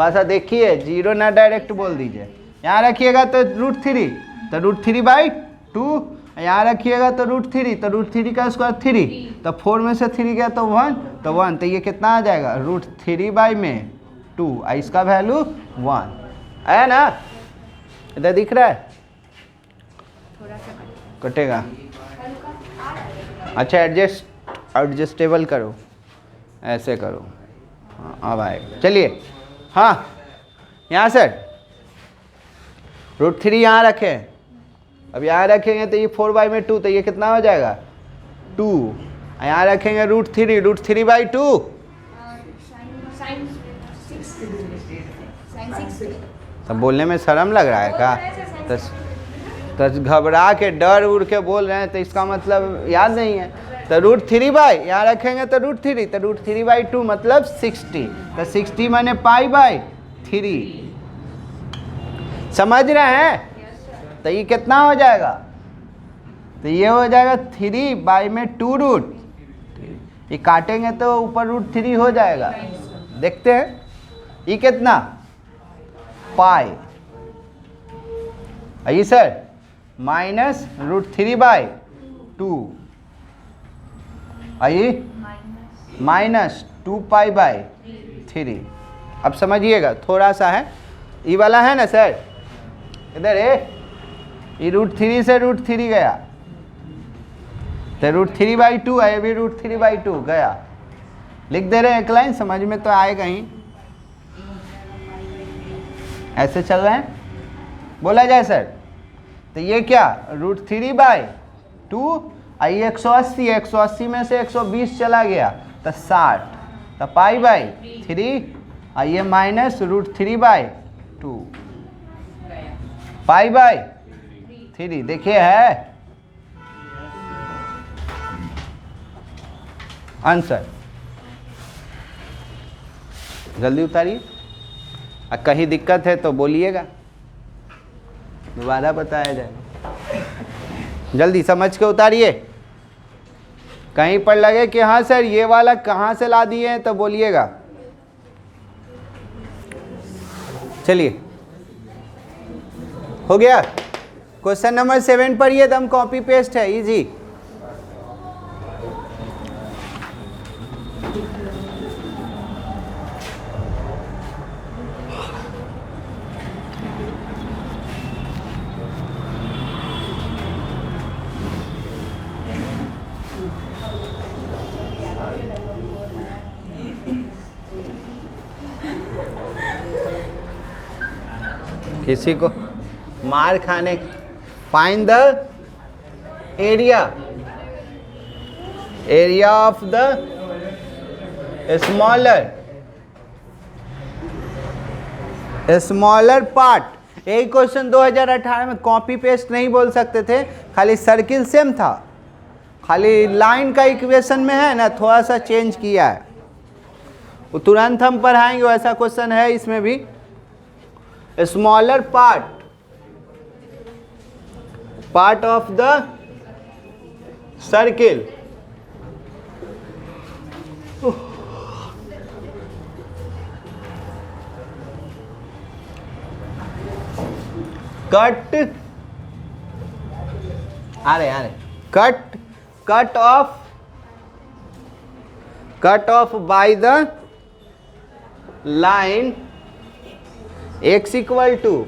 सा देखिए, 0 ना डायरेक्ट बोल दीजिए। यहाँ रखिएगा तो √3, तो √3/2, यहाँ रखिएगा तो √3, तो √3 का स्क्वायर 3, तो 4 में से 3 गया तो 1, तो 1, तो ये कितना आ जाएगा √3/2, और इसका वैल्यू 1 है ना। इधर दिख रहा है, थोड़ा सा कटेगा। अच्छा एडजस्टेबल करो, ऐसे करो, हाँ अब आएगा। चलिए हाँ, यहाँ सर √3 यहाँ रखें, अब यहाँ रखेंगे तो ये 4/2, तो ये कितना हो जाएगा 2, यहाँ रखेंगे √3/2, साइन 6 तब बोलने में शर्म लग रहा है का, तो घबरा के डर उड़ के बोल रहे हैं, तो इसका मतलब याद नहीं है। तो √3 यहाँ रखेंगे तो √3, तो √3/2 मतलब 60, तो 60 माने π/3, समझ रहे हैं। तो ये कितना हो जाएगा, तो ये हो जाएगा 3/2 ये काटेंगे तो ऊपर √3 हो जाएगा, देखते हैं ये कितना पाई, आइए सर माइनस √3/2, आइए माइनस 2π/3। अब समझिएगा थोड़ा सा है, ये वाला है ना सर, इधर है ये √3 से √3 गया, तो √3/2 है, भी √3/2 गया, लिख दे रहे हैं एक लाइन, समझ में तो आएगा ही। ऐसे चल रहे हैं, बोला जाए सर। तो ये क्या √3/2, ये 180, 180 में से 120 चला गया तो 60, तो π/3, और ये माइनस √3/2 π/3, देखिए है आंसर। जल्दी उतारिए, कहीं दिक्कत है तो बोलिएगा, दोबारा बताया जाएगा। जल्दी समझ के उतारिए, कहीं पर लगे कि हाँ सर ये वाला कहाँ से ला दिए हैं तो बोलिएगा। चलिए हो गया। क्वेश्चन नंबर 7 पर ये दम कॉपी पेस्ट है, इजी। किसी को मार खाने, find the area of the smaller part. यही क्वेश्चन 2018 में कॉपी पेस्ट नहीं बोल सकते थे, खाली सर्किल सेम था, खाली लाइन का इक्वेशन में है ना थोड़ा सा चेंज किया है, वो तुरंत हम पढ़ाएंगे। वैसा क्वेश्चन है इसमें भी, smaller part of the circle cut off by the line x equal to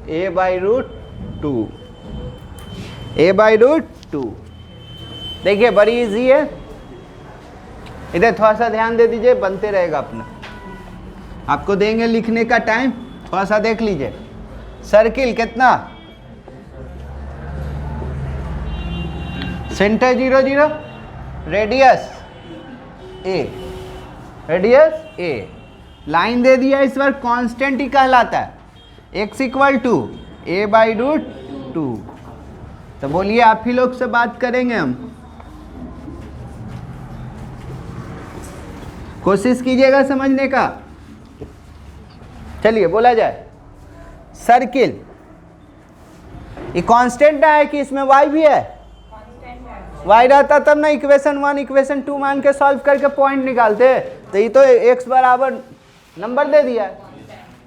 a/√2, a/√2। देखिए बड़ी इजी है, इधर थोड़ा सा ध्यान दे दीजिए, बनते रहेगा अपना। आपको देंगे लिखने का टाइम, थोड़ा सा देख लीजिए। सर्किल कितना, centre 0 0, radius a, radius A. Line दे दिया, इस बार कांस्टेंट ही कहलाता है, x इक्वल टू a/√2। तो बोलिए आप ही लोग से बात करेंगे हम, कोशिश कीजिएगा समझने का। चलिए बोला जाए, सर्किल ये कांस्टेंट है कि इसमें y भी है? y रहता तब ना इक्वेशन 1 इक्वेशन 2 मान के सॉल्व करके पॉइंट निकालते। तो ये तो x बराबर नंबर दे दिया है।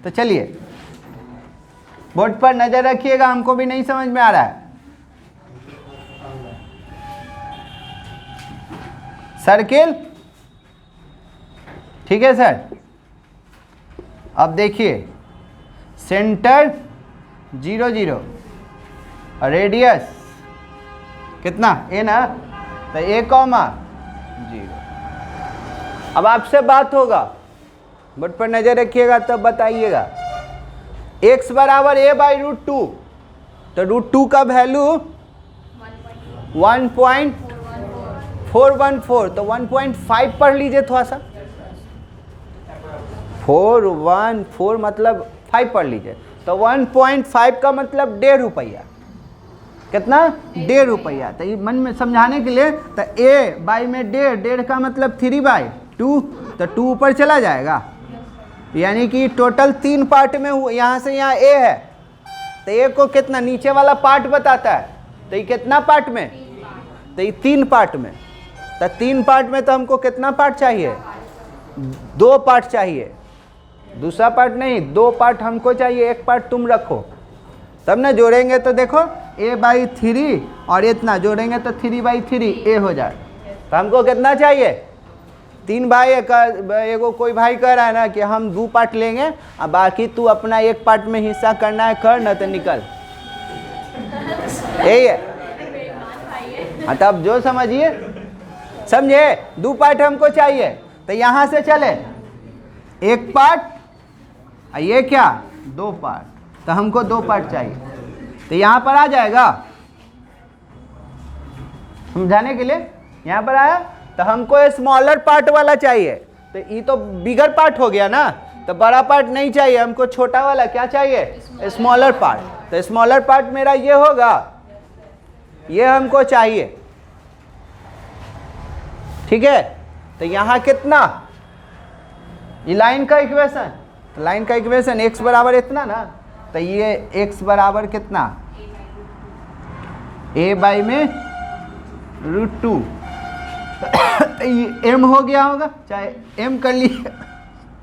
तो चलिए बोर्ड पर नजर रखिएगा, हमको भी नहीं समझ में आ रहा है। सर्किल, ठीक है सर। अब देखिए, सेंटर 0 0 और रेडियस कितना ए ना, तो a, 0। अब आपसे बात होगा, बोर्ड पर नजर रखिएगा तब बताइएगा। x बराबर a/√2, तो √2 का वैल्यू 1.414, तो 1.5 पढ़ लीजिए थोड़ा सा। 414 मतलब 5 पढ़ लीजिए, तो 1.5 का मतलब 1.5 रुपया। कितना? 1.5 रुपया। तो ये मन में समझाने के लिए, तो a बाई में 1.5 का मतलब 3/2, तो 2 ऊपर चला जाएगा, यानी कि टोटल 3 पार्ट में यहाँ से यहाँ a है, तो a को कितना नीचे वाला पार्ट बताता है, तो ये कितना पार्ट में? तो ये 3 पार्ट में। तो 3 पार्ट में तो हमको कितना पार्ट चाहिए? 2 पार्ट चाहिए, दूसरा पार्ट नहीं, 2 पार्ट हमको चाहिए, एक पार्ट तुम रखो, तब ना जोड़ेंगे तो देखो a/3 और इतना जोड़ेंगे तो 3/3 a हो जाए। तो हमको कितना चाहिए? 3/1। एगो कोई भाई कह रहा है ना कि हम 2 पार्ट लेंगे और बाकी तू अपना 1 पार्ट में हिस्सा करना है कर, ना तो निकल, यही है। हाँ, तब जो समझिए, समझे, 2 पार्ट हमको चाहिए। तो यहाँ से चले 1 पार्ट, ये क्या 2 पार्ट, तो हमको 2 पार्ट चाहिए, तो यहाँ पर आ जाएगा। समझाने के लिए यहाँ पर आया, तो हमको स्मॉलर पार्ट वाला चाहिए, तो ये तो बिगर पार्ट हो गया ना, तो बड़ा पार्ट नहीं चाहिए हमको, छोटा वाला क्या चाहिए? Smaller part. तो स्मॉलर पार्ट मेरा ये होगा, ये हमको चाहिए, ठीक है। तो यहाँ कितना, ये लाइन का इक्वेशन, तो लाइन का इक्वेशन x बराबर इतना ना, तो ये x बराबर कितना? a/√2। ये m हो गया होगा, चाहे m कर लिए,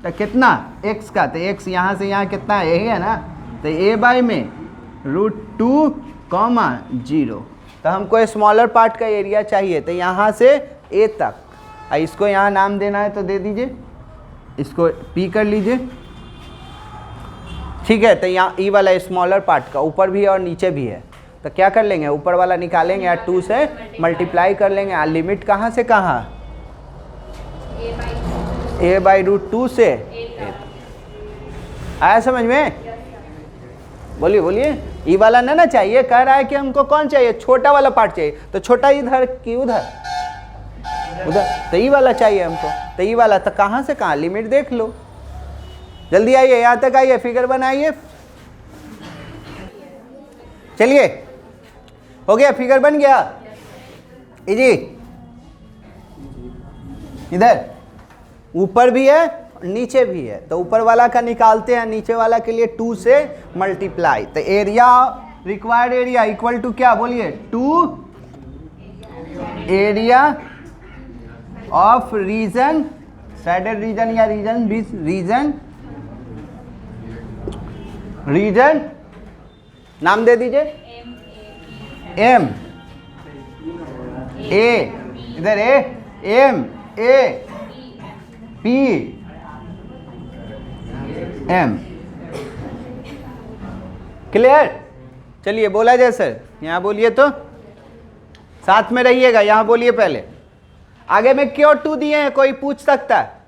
तो कितना x का, तो x यहाँ से यहाँ कितना है? यही है ना, तो a/√2, 0। तो हमको स्मॉलर पार्ट का एरिया चाहिए, तो यहाँ से a तक, इसको यहाँ नाम देना है तो दे दीजिए, इसको p कर लीजिए, ठीक है। तो यहाँ ई वाला स्मॉलर पार्ट का ऊपर भी है और नीचे भी है, तो क्या कर लेंगे, ऊपर वाला निकालेंगे और 2 से मल्टीप्लाई कर लेंगे। और लिमिट कहाँ से कहाँ? a/√2 से a। आया समझ में? बोलिए बोलिए। ई वाला ना चाहिए, कह रहा है कि हमको कौन चाहिए? छोटा वाला पार्ट चाहिए, तो छोटा इधर कि उधर? उधर। तो ई वाला चाहिए हमको, तो ई वाला तो कहाँ से कहाँ, लिमिट देख लो, जल्दी आइए, यहाँ तक आइए, फिगर बनाइए। चलिए, हो गया, फिगर बन गया जी। इधर ऊपर भी है नीचे भी है, तो ऊपर वाला का निकालते हैं, नीचे वाला के लिए 2 से मल्टीप्लाई। तो area, required area equal to क्या, बोलिए? 2 area of region, sided region या रीजन भी, रीजन नाम दे दीजिए, m a, इधर a, m a p m। Clear? चलिए बोला जाए सर, यहाँ बोलिए, तो साथ में रहिएगा, यहाँ बोलिए पहले। आगे में क्यों 2 दिए हैं, कोई पूछ सकता है?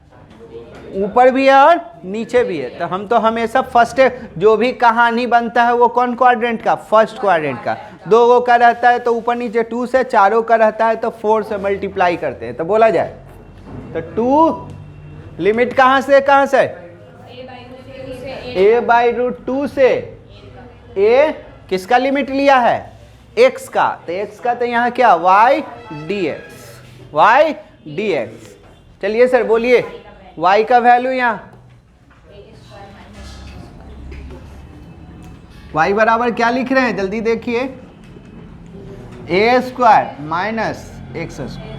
ऊपर भी है और नीचे भी है, तो हम तो हमेशा फर्स्ट, जो भी कहानी बनता है वो कौन क्वाड्रेंट का? फर्स्ट क्वाड्रेंट का। 2 का रहता है तो ऊपर नीचे 2 से, 4 का रहता है तो 4 से मल्टीप्लाई करते हैं। तो बोला जाए तो 2 लिमिट कहाँ से कहाँ से? a बाई रूट टू से a किसका लिमिट लिया है? x का। तो x का तो यहाँ क्या y dx। चलिए सर बोलिए y का वैल्यू यहाँ y बराबर क्या लिख रहे हैं जल्दी देखिए, a square minus x square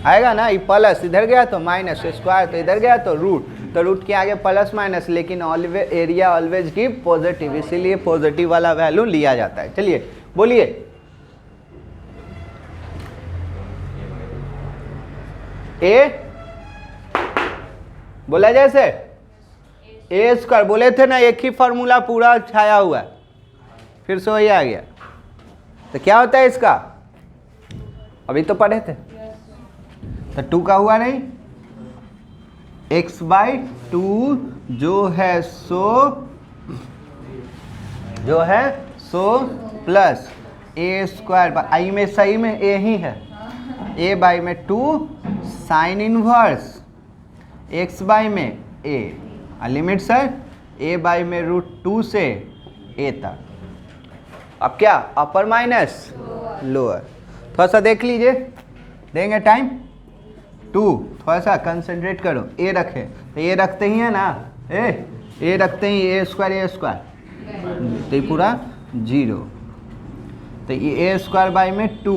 आएगा ना, ये प्लस इधर गया तो माइनस स्क्वायर तो इधर गया तो रूट, तो रूट के आगे प्लस माइनस, लेकिन always area always give positive, इसीलिए पॉजिटिव वाला वैल्यू लिया जाता है। चलिए बोलिए a बोला जैसे a स्क्वायर बोले थे ना, एक ही फॉर्मूला पूरा छाया हुआ है, फिर से वही आ गया। तो क्या होता है इसका, अभी तो पढ़े थे, तो 2 का हुआ नहीं, x बाई टू जो है सो प्लस a स्क्वायर, आई में सही में a ही है, a बाई में 2 साइन इनवर्स x बाई में a, limit sir a by में रूट 2 से a तक। अब क्या अपर माइनस लोअर, थोड़ा सा देख लीजिए, देंगे टाइम 2, थोड़ा सा कंसंट्रेट करो, a रखे तो a रखते ही है ना, a रखते ही a स्क्वायर तो ये पूरा 0, तो ये a स्क्वायर बाई में 2,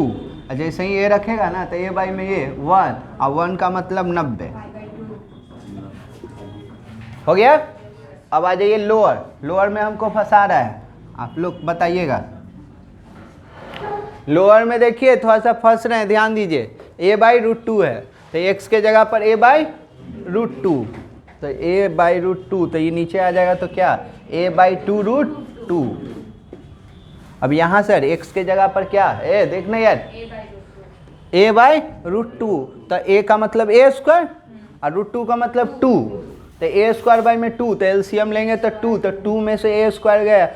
जैसे ही a रखेगा ना तो a बाई में ये 1, और 1 का मतलब 90 हो गया। अब आ जाइए लोअर में हमको फंसा रहा है, आप लोग बताइएगा। लोअर में देखिए थोड़ा सा फंस रहे हैं, ध्यान दीजिए, a बाई रूट 2 है तो x के जगह पर a बाई रूट 2, तो a बाई रूट 2, तो ये नीचे आ जाएगा तो क्या a बाई 2 रूट 2। अब यहाँ सर x के जगह पर क्या है देखना यार, a बाई रूट 2, तो a का मतलब a स्क्वायर और रूट 2 का मतलब 2, तो a स्क्वायर बाई में 2, तो एलसीएम लेंगे तो 2, तो 2 में से a स्क्वायर गया,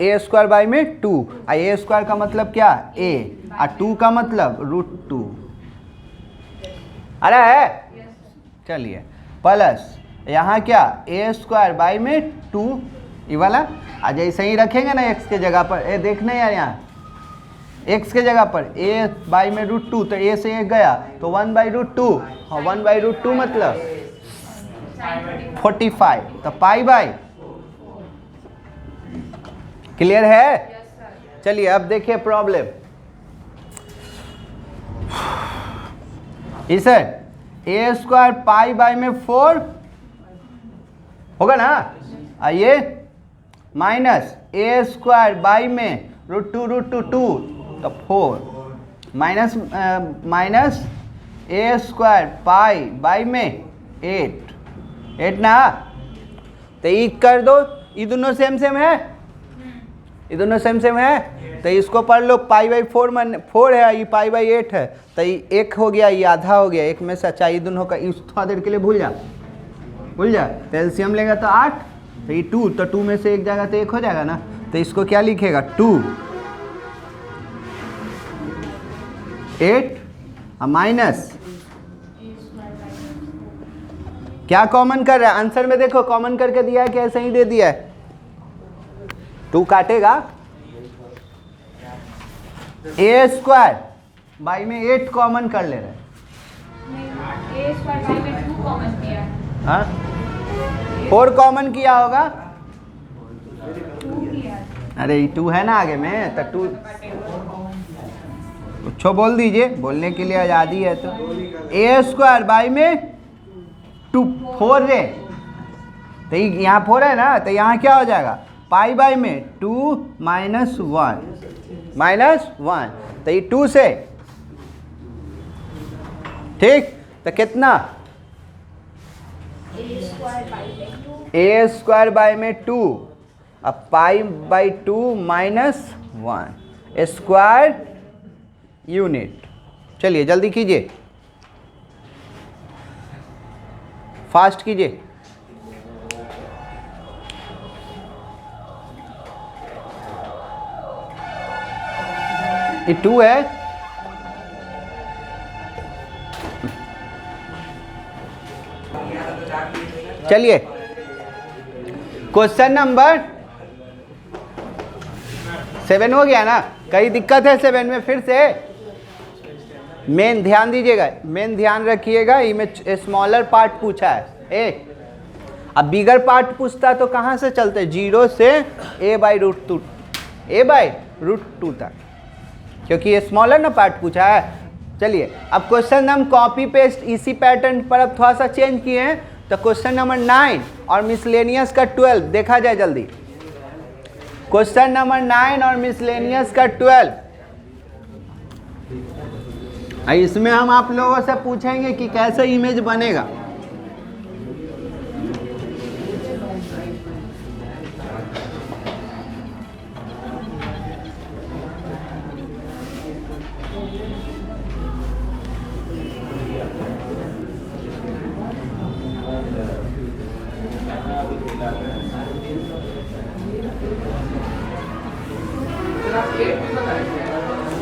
a स्क्वायर बाई में 2, और a स्क्वायर का मतलब क्या a, और 2 का मतलब रूट 2। अरे है चलिए प्लस यहाँ क्या a स्क्वायर बाई में 2 ये वाला, और जैसे ही रखेंगे ना x के जगह पर, ए देखना यार यहाँ x के जगह पर a बाई में रूट 2, तो a से 1 गया तो 1 बाई रूट 2, और 1 बाई रूट 2 मतलब 45, तो पाई बाई। क्लियर है? चलिए अब देखिए प्रॉब्लम, इसे a स्क्वायर पाई बाई में 4 होगा ना, आइए माइनस a स्क्वायर बाई में रूट 2 तो 4 minus a square pi by में 8 ना, तो ये कर दो, ये दोनों सेम है, ये दोनों सेम है, तो इसको पढ़ लो, पाई बाई 4 है, ये पाई बाई 8 है, तो ये 1 हो गया, ये आधा हो गया, 1 में से अच्छा, ये दोनों का थोड़ा देर के लिए भूल जा, तो एलसीएम लेगा तो 8, तो ये 2, तो 2 में से 1 जाएगा तो 1 हो जाएगा ना, तो इसको क्या लिखेगा 2 8 माइनस, क्या कॉमन कर रहा है आंसर में, देखो कॉमन करके दिया है कि ऐसे ही दे दिया है, 2 काटेगा, a स्क्वायर बाई में 8 कॉमन कर ले रहे हैं, a स्क्वायर बाई में 2 कॉमन किया है, हाँ 4 कॉमन किया होगा, 2 किया है, अरे 2 है ना आगे में, तो 2 कुछ बोल दीजिए, बोलने के लिए आज़ादी है, तो a स्क्वायर बाई में 2 4 रे, तो यहाँ 4 है ना, तो यहाँ क्या हो जाएगा पाई बाई में 2 माइनस 1, तो ये 2 से, ठीक, तो कितना a स्क्वायर बाई में 2, अब pi by 2 minus 1 square unit. चलिए जल्दी कीजिए, फास्ट कीजिए, ये 2 है, चलिए क्वेश्चन नंबर 7 हो गया ना, कई दिक्कत है 7 में फिर से। मेन ध्यान दीजिएगा, मेन ध्यान रखिएगा, इमेज स्मॉलर पार्ट पूछा है ए। अब बिगर पार्ट पूछता तो कहाँ से चलते, 0 से a/√2 a/√2 तक, क्योंकि ये स्मॉलर ना पार्ट पूछा है। चलिए अब क्वेश्चन हम कॉपी पेस्ट इसी पैटर्न पर अब थोड़ा सा चेंज किए हैं। तो क्वेश्चन नंबर 9 और मिसलेनियस का 12 देखा जाए जल्दी। क्वेश्चन नंबर 9 और मिसलेनियस का 12, इसमें हम आप लोगों से पूछेंगे कि कैसे इमेज बनेगा।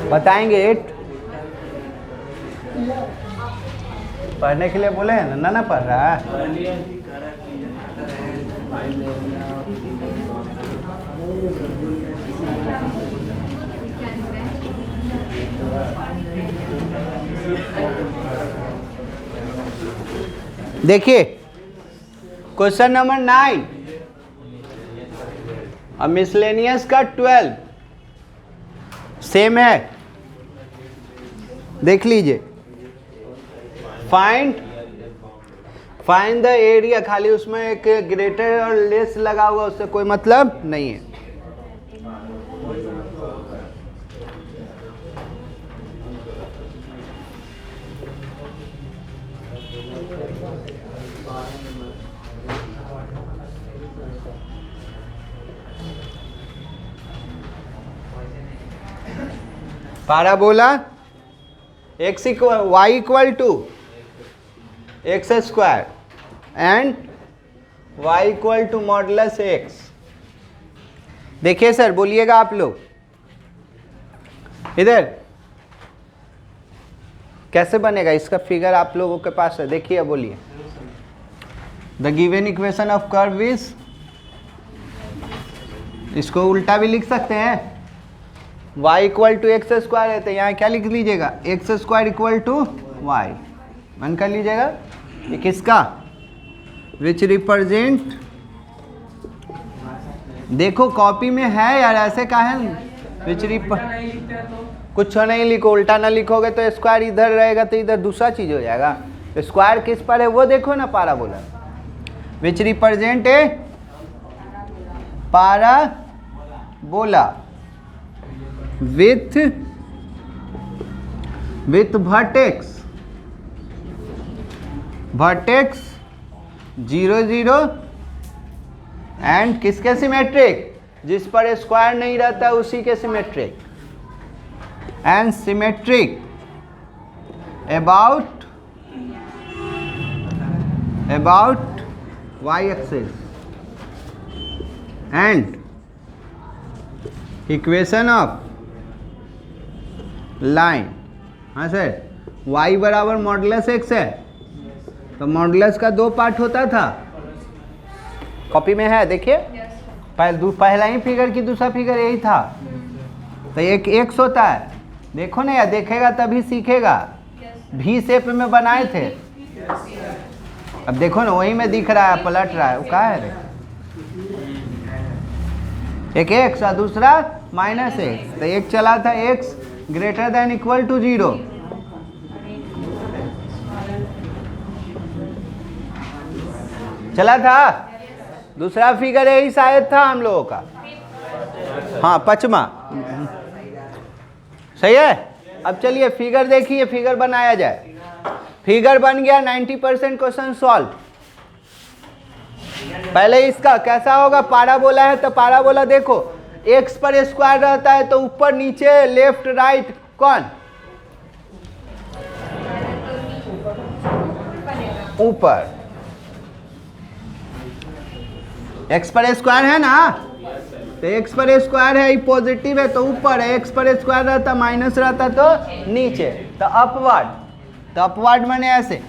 बताएंगे 8 पढ़ने के लिए बोले हैं ना, ना पढ़ रहा है। देखिए क्वेश्चन नंबर 9 और मिसलेनियस का 12 सेम है, देख लीजिए। फाइंड द एरिया, खाली उसमें एक ग्रेटर और लेस लगा हुआ, उससे कोई मतलब नहीं है। Parabola y equal to x square and y equal to modulus x। देखिए सर, बोलिएगा आप लोग इधर कैसे बनेगा, इसका फिगर आप लोगों के पास है, देखिए बोलिए। The given equation of curve is, इसको उल्टा भी लिख सकते हैं, y equal to X square है तो यहाँ क्या लिख लीजिएगा, X square equal to Y. मन कर लीजिएगा ये किसका, विच रिप्रेजेंट, देखो कॉपी में है यार, ऐसे का है विच कुछ नहीं लिखो, उल्टा ना लिखोगे तो स्क्वायर इधर रहेगा तो इधर दूसरा चीज हो जाएगा। स्क्वायर किस पर है वो देखो ना, parabola, which represent A parabola with vertex 0 0 and किसके सिमेट्रिक, जिस पर स्क्वायर नहीं रहता उसी के symmetric, and symmetric about y axis and equation of line. हाँ सर, y बराबर मॉडुलस x है, तो मॉडुलस का 2 पार्ट होता था, कॉपी में है देखिए। पहला ही फिगर की दूसरा फिगर यही था, तो एक x होता है, देखो ना यार, देखेगा तभी सीखेगा। भी शेप में बनाए थे, अब देखो ना वही में दिख रहा है, पलट रहा है, वो क्या है, एक x और दूसरा -x, तो एक चला था x greater than equal to 0, चला था। दूसरा फिगर यही शायद था हम लोगों का, हाँ 5वां, सही है। अब चलिए फिगर देखिए, फिगर बनाया जाए। फिगर बन गया, 90% क्वेश्चन सॉल्व। पहले इसका कैसा होगा, पाराबोला है तो पाराबोला देखो x पर स्क्वायर रहता है तो ऊपर नीचे लेफ्ट राइट कौन, ऊपर। x पर स्क्वायर है ना, तो x पर स्क्वायर है, पॉजिटिव है तो ऊपर है, x पर स्क्वायर रहता माइनस रहता तो नीचे, तो अपवर्ड। तो अपवर्ड माने ऐसे,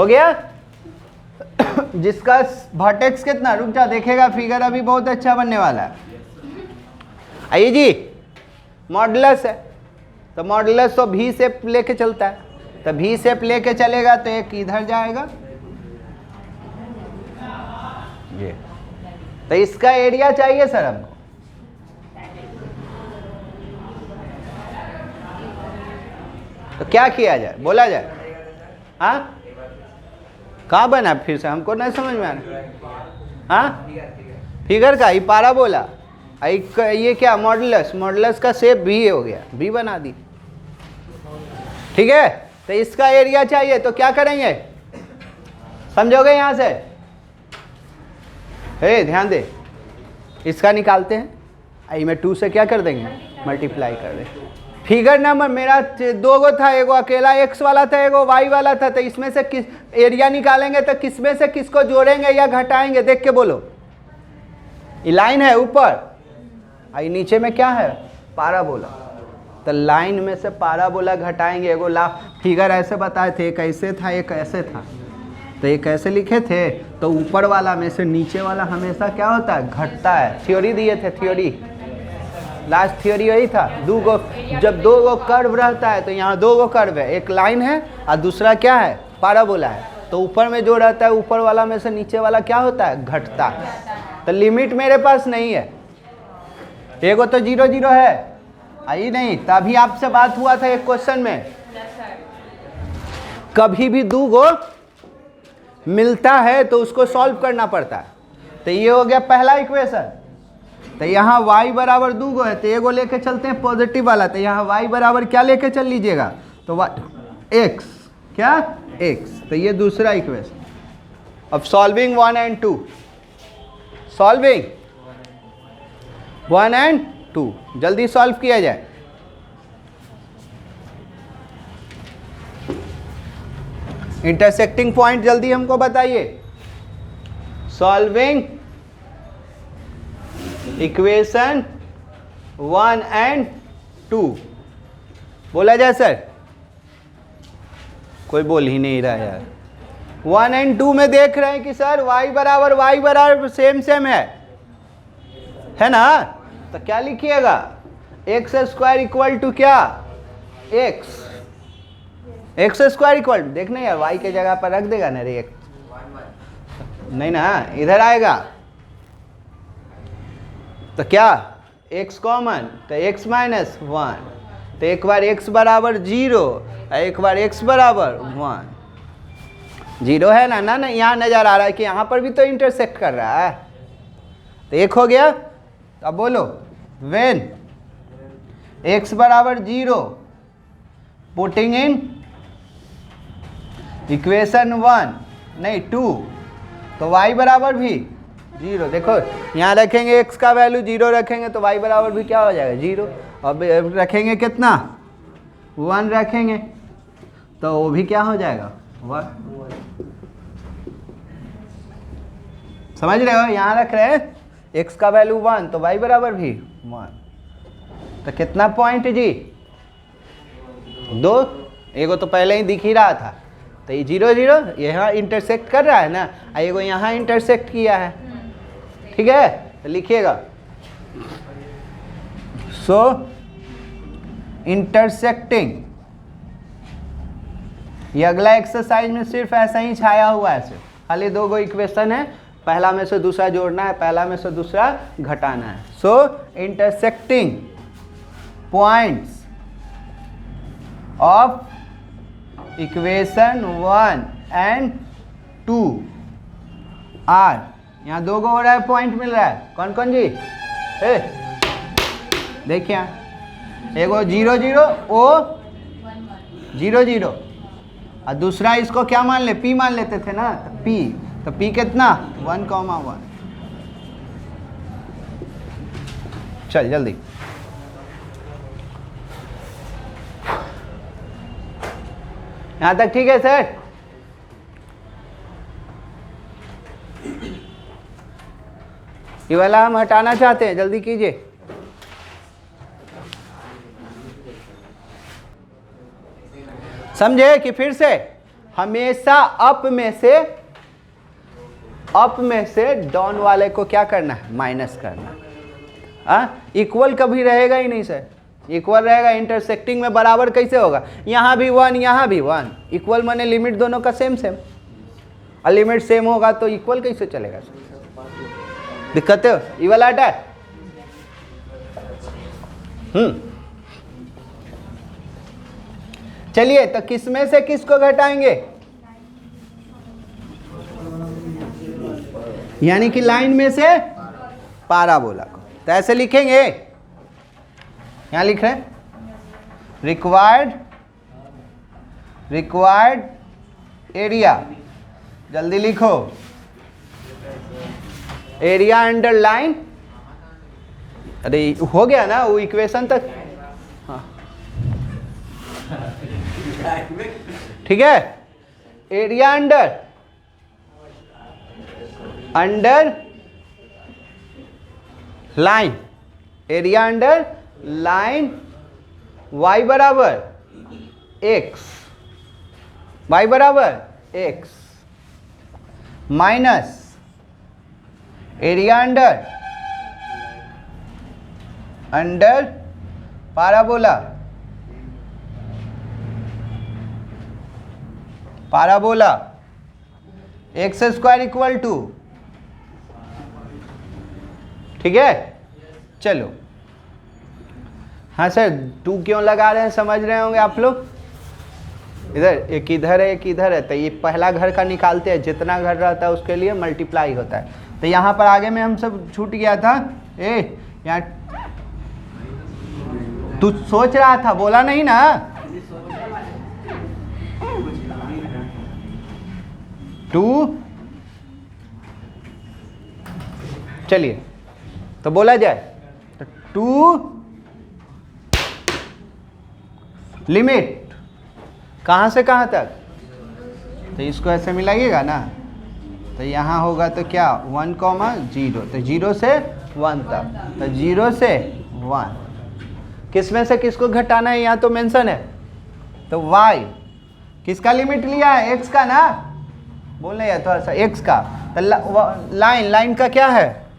हो गया। जिसका वर्टेक्स कितना, रुक जा देखेगा, फिगर अभी बहुत अच्छा बनने वाला है। आइए जी, मॉडुलस है तो मॉडुलस तो भी शेप लेके चलता है, तो भी शेप लेके चलेगा तो एक इधर जाएगा ये, तो इसका एरिया चाहिए सर हमको। तो क्या किया जाए, बोला जाए। हाँ कहाँ बना फिर से, हमको नहीं समझ में आ रहा। हाँ फिगर का ही पाराबोला, ये क्या मॉडुलस, मॉडुलस का शेप भी हो गया, भी बना दी। ठीक है, तो इसका एरिया चाहिए तो क्या करेंगे, समझोगे यहाँ से। हे ध्यान दे, इसका निकालते हैं, आई में 2 से क्या कर देंगे, मल्टीप्लाई कर देंगे। फिगर नंबर मेरा 2 गो था, एगो अकेला x वाला था, एगो y वाला था, तो इसमें से किस एरिया निकालेंगे तो किसमें से किसको जोड़ेंगे या घटाएंगे, देख के बोलो। ये लाइन है ऊपर, आई नीचे में क्या है, पाराबोला, तो लाइन में से पाराबोला घटाएंगे। एगो फिगर ऐसे बताए थे, एक ऐसे था एक ऐसे था, तो एक ऐसे लिखे थे, तो ऊपर वाला में से नीचे वाला हमेशा क्या होता है, घटता है। थ्योरी दिए थे, थ्योरी लास्ट थ्योरी वही था। जब 2 गो कर्व रहता है तो यहाँ 2 गो कर्व है, एक लाइन है और दूसरा क्या है, पाराबोला है, तो ऊपर में जो रहता है ऊपर वाला में से नीचे वाला क्या होता है, घटता है। तो लिमिट मेरे पास नहीं है, एगो तो 0 0 है, आई नहीं। तभी आपसे बात हुआ था एक क्वेश्चन में, कभी भी 2 गो मिलता है तो उसको सॉल्व करना पड़ता है। तो ये हो गया पहला इक्वेशन। तो यहाँ y बराबर 2 गो है, तो एगो लेके चलते हैं पॉजिटिव वाला, तो यहाँ y बराबर क्या लेके चल लीजिएगा, तो x क्या x, तो ये दूसरा इक्वेशन। अब सॉल्विंग 1 and 2, सॉल्विंग 1 and 2, जल्दी सॉल्व किया जाए। इंटरसेक्टिंग पॉइंट जल्दी हमको बताइए। सॉल्विंग इक्वेशन 1 and 2, बोला जाए सर, कोई बोल ही नहीं रहा यार। 1 and 2 में देख रहे हैं कि सर y बराबर सेम है ना, तो क्या लिखिएगा, एक्स स्क्वायर इक्वल टू क्या, एक्स स्क्वायर इक्वल, देखना यार y के जगह पर रख देगा ना रे, नहीं ना, इधर आएगा तो क्या x कॉमन, तो x माइनस 1, तो एक बार x बराबर 0 एक बार x बराबर 1, 0 है ना ना यहाँ नज़र आ रहा है कि यहाँ पर भी तो इंटरसेक्ट कर रहा है, तो एक हो गया। अब बोलो, व्हेन x बराबर 0 पुटिंग इन इक्वेशन 1 नहीं 2, तो y बराबर भी 0, देखो यहाँ रखेंगे x का वैल्यू 0 रखेंगे तो y बराबर भी क्या हो जाएगा 0। अब रखेंगे कितना 1 रखेंगे तो वो भी क्या हो जाएगा 1। समझ रहे हो, यहाँ रख रहे हैं x का वैल्यू 1 तो y बराबर भी 1। तो कितना पॉइंट जी 2, एगो तो पहले ही दिख ही रहा था, तो ये 0 0 यहाँ इंटरसेक्ट कर रहा है ना, एगो यहाँ इंटरसेक्ट किया है, ठीक है, तो लिखिएगा। सो इंटरसेक्टिंग, ये अगला एक्सरसाइज में सिर्फ ऐसा ही छाया हुआ है, सिर्फ खाली 2 गो इक्वेशन है, पहला में से दूसरा जोड़ना है, पहला में से दूसरा घटाना है। So intersecting points of equation 1 and 2 are, यहाँ 2 गो हो रहा है, पॉइंट मिल रहा है, कौन कौन जी, देखिए एगो 0 0 ओ 0 0 और दूसरा इसको क्या मान ले, p मान लेते थे ना, तो p कितना 1, 1। चल जल्दी, यहाँ तक ठीक है सर। ये वाला हम हटाना चाहते हैं, जल्दी कीजिए। समझे कि फिर से हमेशा अप में से डाउन वाले को क्या करना है, माइनस करना है। इक्वल कभी रहेगा ही नहीं सर, इक्वल रहेगा इंटरसेक्टिंग में बराबर कैसे होगा, यहाँ भी 1 यहाँ भी 1, इक्वल माने लिमिट दोनों का सेम और लिमिट सेम होगा तो इक्वल कैसे चलेगा सर, दिक्कत है ये वाला हटा है। चलिए तो किस में से किसको घटाएंगे, यानी कि लाइन में से पाराबोला को, तो ऐसे लिखेंगे, यहां लिख रहे हैं रिक्वायर्ड एरिया, जल्दी लिखो, एरिया अंडर लाइन, अरे हो गया ना वो इक्वेशन तक, हाँ ठीक है, area under line, area under line y बराबर x minus area under parabola x square equal to, ठीक है। चलो हाँ सर 2 क्यों लगा रहे हैं समझ रहे होंगे आप लोग, इधर एक इधर है एक इधर है, तो ये पहला घर का निकालते हैं, जितना घर रहता है उसके लिए मल्टीप्लाई होता है, तो यहाँ पर आगे में हम सब छूट गया था, यहाँ तू सोच रहा था बोला नहीं ना, टू, चलिए तो बोला जाए तो 2 लिमिट कहाँ से कहाँ तक, तो इसको ऐसे मिलाइएगा ना, तो यहाँ होगा तो क्या 1, 0, तो 0 से 1 तक, तो 0 से 1 किस में से किसको घटाना है यहाँ तो मेंशन है, तो y किसका लिमिट लिया है, x का ना, बोलने या थोड़ा सा x का, तो लाइन का क्या है,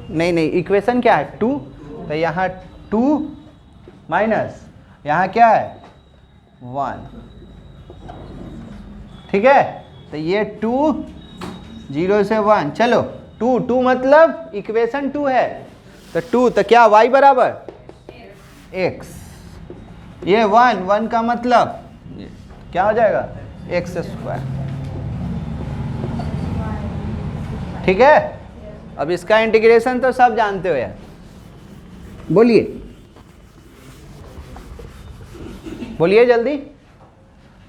नहीं इक्वेशन क्या है 2, तो यहाँ 2 माइनस यहाँ क्या है 1, ठीक है, तो ये 2 0 से 1, चलो 2 मतलब इक्वेशन 2 है, तो 2 तो क्या y बराबर x, ये 1 का मतलब क्या हो जाएगा x स्क्वायर, ठीक है। अब इसका इंटीग्रेशन तो सब जानते हो यार, बोलिए जल्दी,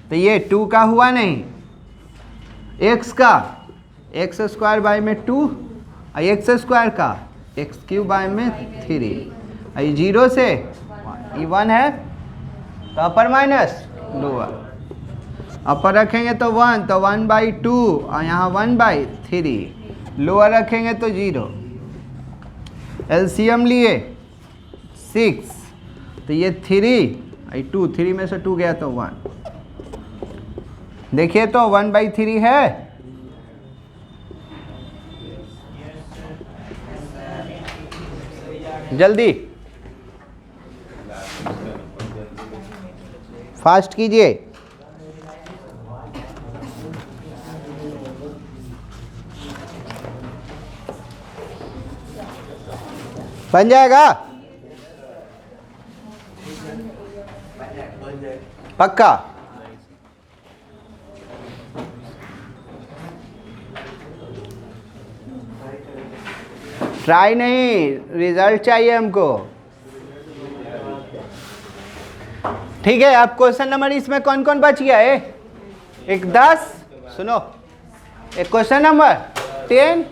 तो ये 2 का हुआ नहीं, x का x स्क्वायर बाय में 2 और x स्क्वायर का x क्यूब बाय में 3, 0 से 1 है तो अपर माइनस लोअर, अपर रखेंगे तो 1, तो 1/2 और यहाँ 1/3, लोअर रखेंगे तो 0, एलसीएम लिए 6, तो ये 3 में से 2 गया तो 1, देखिए तो 1/3 है, जल्दी फास्ट कीजिए, बन जाएगा पक्का, ट्राई नहीं, रिजल्ट चाहिए हमको, ठीक है। अब क्वेश्चन नंबर इसमें कौन कौन बच गया है, एक 10, सुनो, एक क्वेश्चन नंबर 10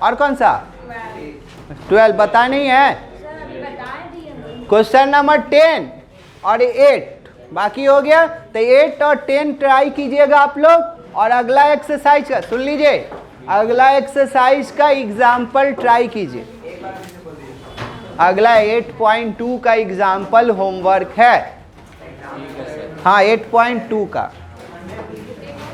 और कौन सा 12 बता नहीं है, क्वेश्चन नंबर 10 और 8 बाकी हो गया, तो 8 और 10 ट्राई कीजिएगा आप लोग, और अगला एक्सरसाइज का सुन लीजिए, अगला एक्सरसाइज का एग्जाम्पल ट्राई कीजिए, अगला 8.2 का एग्जाम्पल होमवर्क है। हाँ 8.2 का